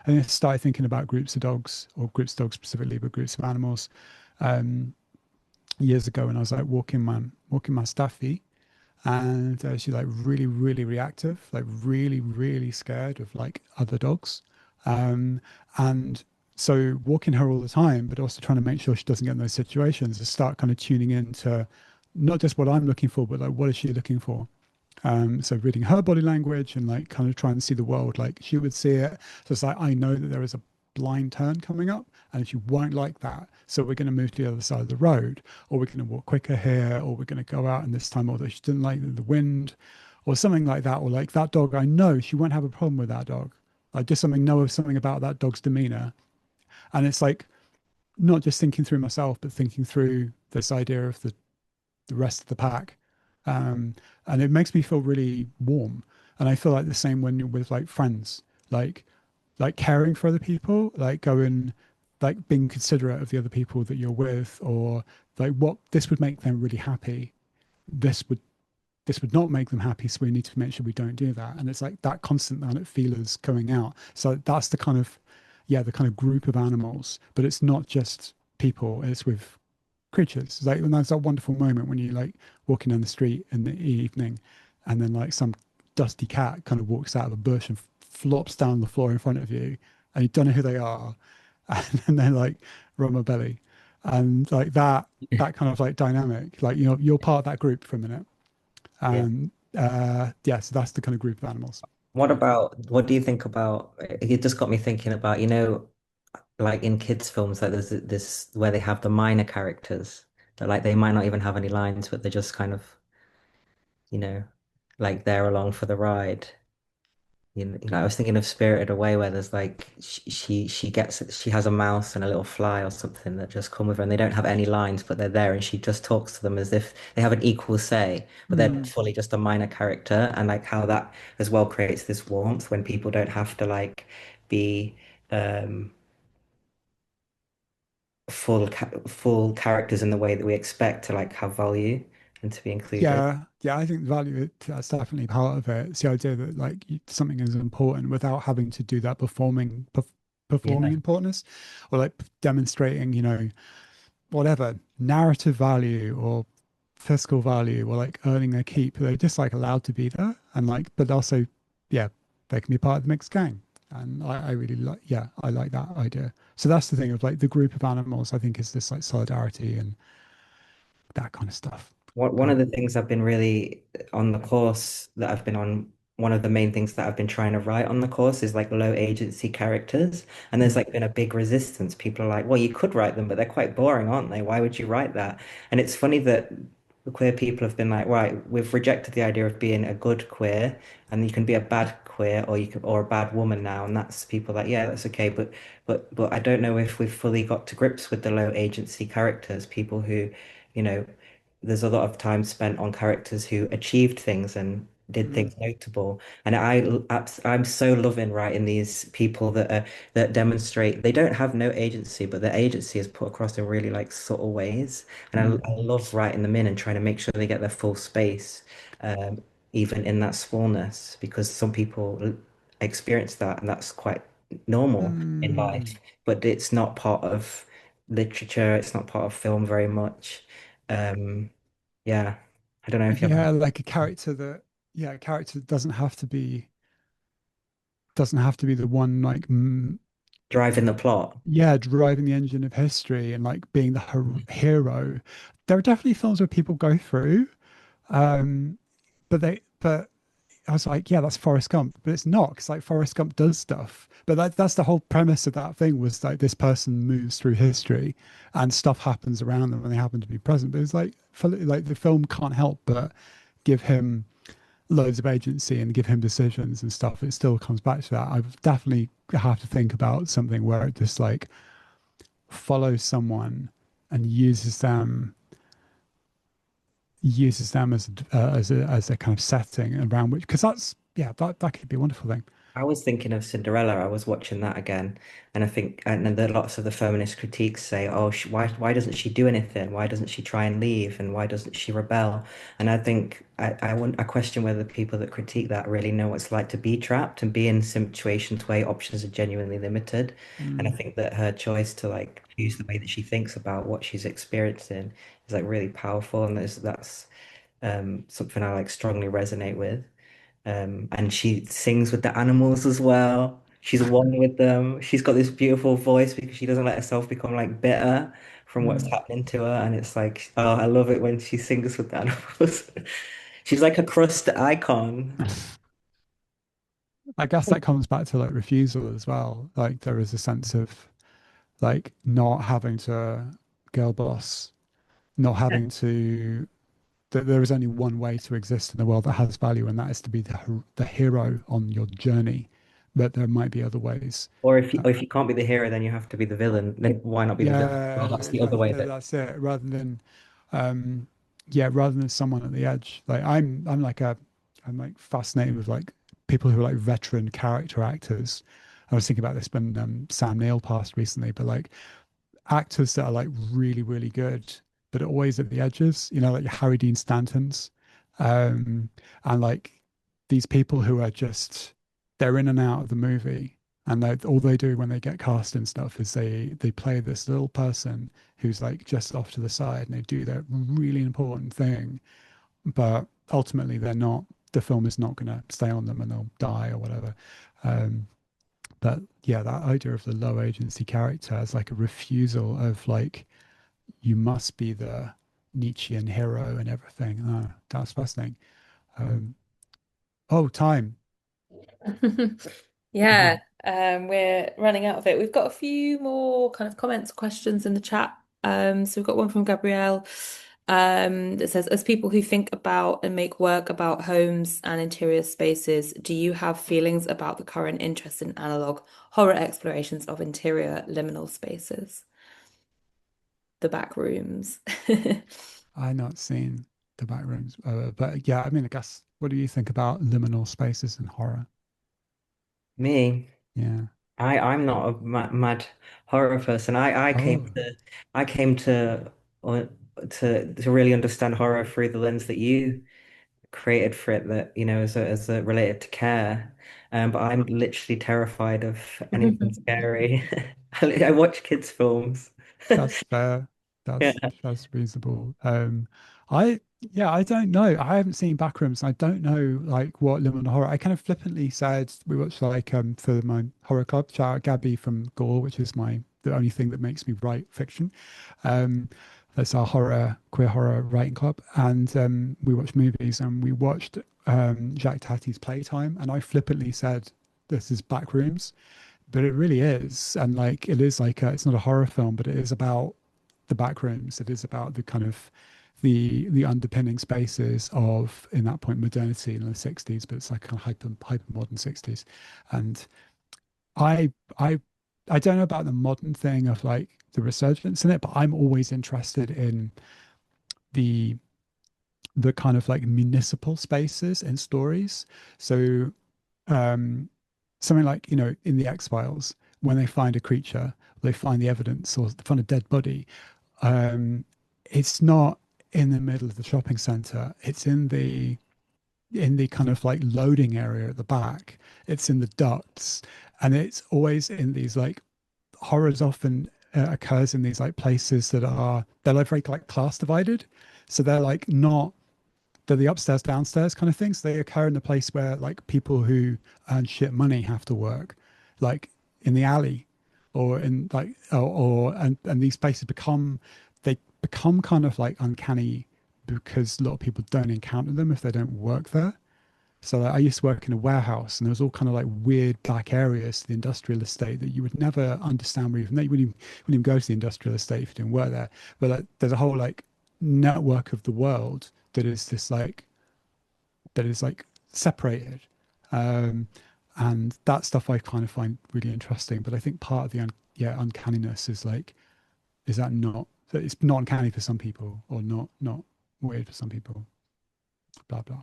think I started thinking about groups of dogs, or groups of dogs specifically, but groups of animals, um years ago when I was like walking my Staffy, and she's like really really reactive, like really really scared of like other dogs, um and so walking her all the time, but also trying to make sure she doesn't get in those situations, to start kind of tuning in to not just what I'm looking for, but like what is she looking for. So reading her body language and like kind of trying to see the world like she would see it. So it's like, I know that there is a blind turn coming up and she won't like that. So we're going to move to the other side of the road, or we're going to walk quicker here, or we're going to go out and this time, although she didn't like the wind or something like that. Or like that dog, I know she won't have a problem with that dog. I just know of something about that dog's demeanor. And it's like not just thinking through myself, but thinking through this idea of the rest of the pack. Um, and it makes me feel really warm. And I feel like the same when you're with like friends, like like caring for other people, like going, like being considerate of the other people that you're with, or like what this would make them really happy. This would this would not make them happy, so we need to make sure we don't do that. And it's like that constant kind of feelers going out. So that's the kind of, yeah, the kind of group of animals, but it's not just people, it's with creatures. It's like when there's that wonderful moment when you like walking down the street in the evening, and then like some dusty cat kind of walks out of a bush and flops down the floor in front of you, and you don't know who they are, and then they're like rub my belly, and like that kind of like dynamic, like you're part of that group for a minute, Yeah. and yeah, so that's the kind of group of animals. What do you think about, it just got me thinking about, like in kids' films, like there's this where they have the minor characters. that like they might not even have any lines, but they're just kind of, you know, like they're along for the ride. I was thinking of Spirited Away, where there's like she has a mouse and a little fly or something that just come with her, and they don't have any lines, but they're there, and she just talks to them as if they have an equal say, but they're Mm. fully just a minor character, and like how that as well creates this warmth when people don't have to like be um full characters in the way that we expect to like have value and to be included. Yeah, yeah, I think value that's definitely part of it. It's the idea that like something is important without having to do that performing Yeah. importance or like demonstrating, whatever narrative value or fiscal value or like earning their keep. They're just like allowed to be there and like, but also, yeah, they can be part of the mixed gang. And I really like, yeah, I like that idea. So that's the thing of like the group of animals, I think is this like solidarity and that kind of stuff. One of Cool. the things I've been really on the course that I've been on, one of the main things that I've been trying to write on the course is like low agency characters. And there's Mm, like been a big resistance. People are like, well, you could write them, but they're quite boring, aren't they? Why would you write that? And it's funny that the queer people have been like, right, we've rejected the idea of being a good queer, and you can be a bad queer or you can or a bad woman now. And that's people like, yeah, that's okay. But I don't know if we've fully got to grips with the low agency characters, people who, you know, there's a lot of time spent on characters who achieved things and did mm, things notable. And I'm so loving writing these people that demonstrate they don't have no agency, but their agency is put across in really like subtle ways. And mm, I love writing them in and trying to make sure they get their full space, um, even in that smallness, because some people experience that, and that's quite normal in mm. life. But it's not part of literature. It's not part of film very much. Um, yeah, I don't know if you have Yeah, like a character that, yeah, a character that doesn't have to be the one like driving the plot. yeah, driving the engine of history and like being the hero. There are definitely films where people go through, um, but I was like, yeah, that's Forrest Gump, but it's not because like Forrest Gump does stuff. But that's the whole premise of that thing was like this person moves through history and stuff happens around them and they happen to be present. But it's like like the film can't help but give him loads of agency and give him decisions and stuff. It still comes back to that. I definitely have to think about something where it just like follows someone and uses them as a kind of setting around which because that's yeah that could be a wonderful thing. I was thinking of Cinderella. I was watching that again, and I think, and then lots of the feminist critiques say, "Oh, why doesn't she do anything? Why doesn't she try and leave? And why doesn't she rebel?" And I think I question whether the people that critique that really know what it's like to be trapped and be in situations where options are genuinely limited. And I Mm, think that her choice to like choose the way that she thinks about what she's experiencing is like really powerful, and that's something I like strongly resonate with. And she sings with the animals as well. She's one with them. She's got this beautiful voice because she doesn't let herself become like bitter from what's mm. happening to her. And it's like, oh, I love it when she sings with the animals. She's like a crust icon. I guess that comes back to like refusal as well. Like there is a sense of like not having to girl boss, not having to that there is only one way to exist in the world that has value, and that is to be the hero on your journey. But there might be other ways. Or if you can't be the hero, then you have to be the villain. Then why not be the villain? Well, Yeah, that's the other way that that's it. Um, rather than someone at the edge. Like I'm like fascinated with like people who are like veteran character actors. I was thinking about this when Sam Neill passed recently, but like actors that are like really, really good, but are always at the edges. Like Harry Dean Stanton's, um, and like these people who are just they're in and out of the movie, and all they do when they get cast and stuff is they play this little person who's like just off to the side, and they do that really important thing, but ultimately they're not. The film is not going to stay on them, and they'll die or whatever. Um, but yeah, that idea of the low agency character as like a refusal of like you must be the Nietzschean hero and everything. Oh, that's fascinating. Um, oh, time. Yeah, we're running out of it. We've got a few more kind of comments, questions in the chat. So we've got one from Gabrielle that says, as people who think about and make work about homes and interior spaces, do you have feelings about the current interest in analog horror explorations of interior liminal spaces, the back rooms? I've not seen the back rooms, but yeah, I mean, I guess, what do you think about liminal spaces and horror? Me, Yeah. I'm not a mad horror person. Oh, I came uh, to really understand horror through the lens that you created for it, that as a related to care. But I'm literally terrified of anything scary. I watch kids' films. that's fair. Yeah. That's reasonable. I yeah, I don't know. I haven't seen Backrooms. I don't know like what liminal horror. I kind of flippantly said we watched like for my horror club. Shout out Gabby from Gore, which is my the only thing that makes me write fiction. Um, that's our queer horror writing club, and we watched movies and we watched Jacques Tati's Playtime, and I flippantly said this is Backrooms, but it really is, and like it is like it's not a horror film, but it is about the back rooms. It is about the kind of the underpinning spaces of in that point modernity in the 60s, but it's like kind of hyper modern 60s. And I I I don't know about the modern thing of like the resurgence in it, but I'm always interested in the the kind of like municipal spaces and stories. So um something like, in the X-Files, when they find a creature, they find the evidence or they find a dead body, um, it's not in the middle of the shopping center. It's in the kind of like loading area at the back. It's in the ducts, and it's always in these like horrors often occurs in these like places that are they're like very like class divided. So they're like not they're the upstairs downstairs kind of things. They occur in the place where like people who earn shit money have to work, like in the alley, or in like and these places become kind of like uncanny because a lot of people don't encounter them if they don't work there. So like, I used to work in a warehouse, and there was all kind of like weird back areas to the industrial estate that you would never understand. Wouldn't even go to the industrial estate if you didn't work there. But like, there's a whole like network of the world that is this like that is like separated, um, and that stuff I kind of find really interesting. But I think part of the uncanniness is like is that it's not uncanny for some people or not weird for some people. Blah blah.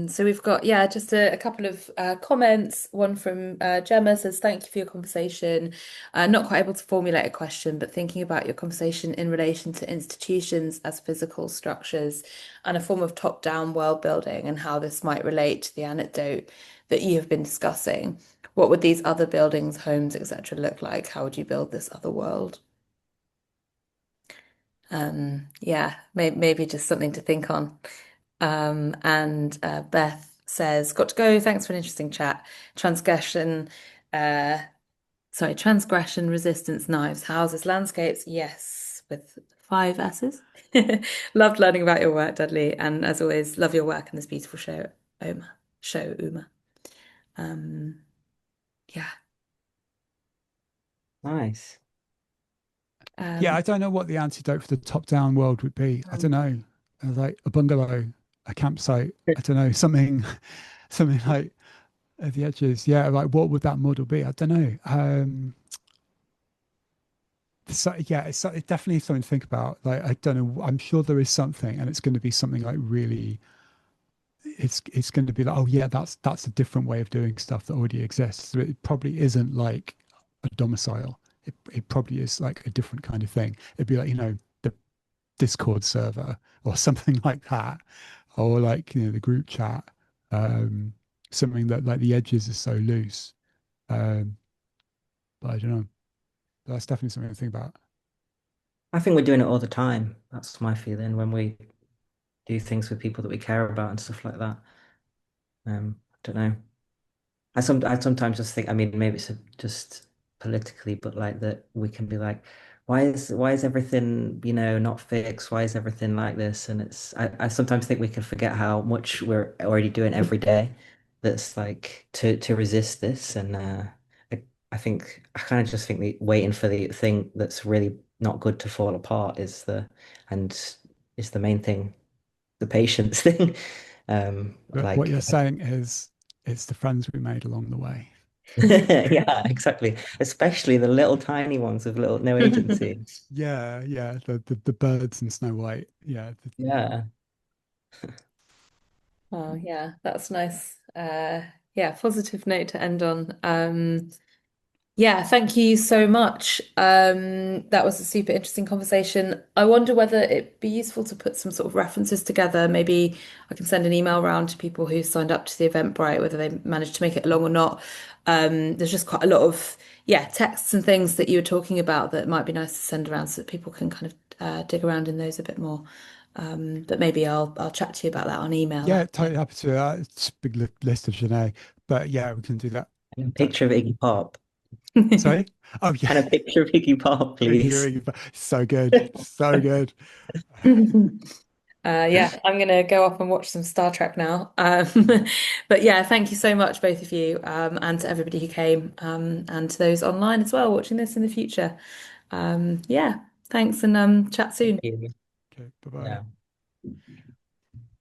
So we've got, yeah, just a couple of comments. One from Gemma says, thank you for your conversation. Not quite able to formulate a question, but thinking about your conversation in relation to institutions as physical structures and a form of top-down world building and how this might relate to the anecdote that you have been discussing. What would these other buildings, homes, etc. look like? How would you build this other world? Yeah, maybe just something to think on. And Beth says, got to go. Thanks for an interesting chat. Transgression, uh, transgression, resistance, knives, houses, landscapes. Yes, with five S's. Loved learning about your work, Dudley. And as always, love your work and this beautiful Uma. Um, yeah. Nice. Yeah, Um, I don't know what the antidote for the top-down world would be. I don't know, like a bungalow, a campsite. I don't know, something, something like at the edges. Yeah, like what would that model be? I don't know. So yeah, it's definitely something to think about. Like I don't know. I'm sure there is something, and it's going to be something like really. It's going to be like, oh yeah, that's a different way of doing stuff that already exists. So it probably isn't like a domicile. It probably is like a different kind of thing. It'd be like, the Discord server or something like that, or like the group chat, um, something that like the edges are so loose. Um, but I don't know. But that's definitely something to think about. I think we're doing it all the time. That's my feeling when we do things with people that we care about and stuff like that. I don't know. I sometimes just think, I mean, maybe it's just politically, but like that we can be like, why is everything, not fixed? Why is everything like this? And I sometimes think we can forget how much we're already doing every day that's like to resist this. And I I kind of just think the waiting for the thing that's really not good to fall apart and is the main thing, the patience thing. But what you're saying is it's the friends we made along the way. Yeah, exactly. Especially the little tiny ones with little no agency. Yeah, yeah, the birds in Snow White. Yeah, Yeah. Oh, yeah, that's nice. Yeah, positive note to end on. Yeah, thank you so much. That was a super interesting conversation. I wonder whether it'd be useful to put some sort of references together. Maybe I can send an email around to people who signed up to the Eventbrite, whether they managed to make it along or not. There's just quite a lot of, yeah, texts and things that you were talking about that might be nice to send around so that people can kind of dig around in those a bit more. But maybe I'll chat to you about that on email yeah, after. totally happy to. It's a big list of Janae, but yeah, we can do that. And a That picture of Iggy Pop. sorry. Oh yeah, And a picture of Iggy Pop, please. so good, so good. Yeah, I'm gonna go up and watch some Star Trek now. But yeah, thank you so much, both of you, and to everybody who came, and to those online as well watching this in the future. Yeah, thanks and chat Thank soon. you. Okay, bye bye. Yeah.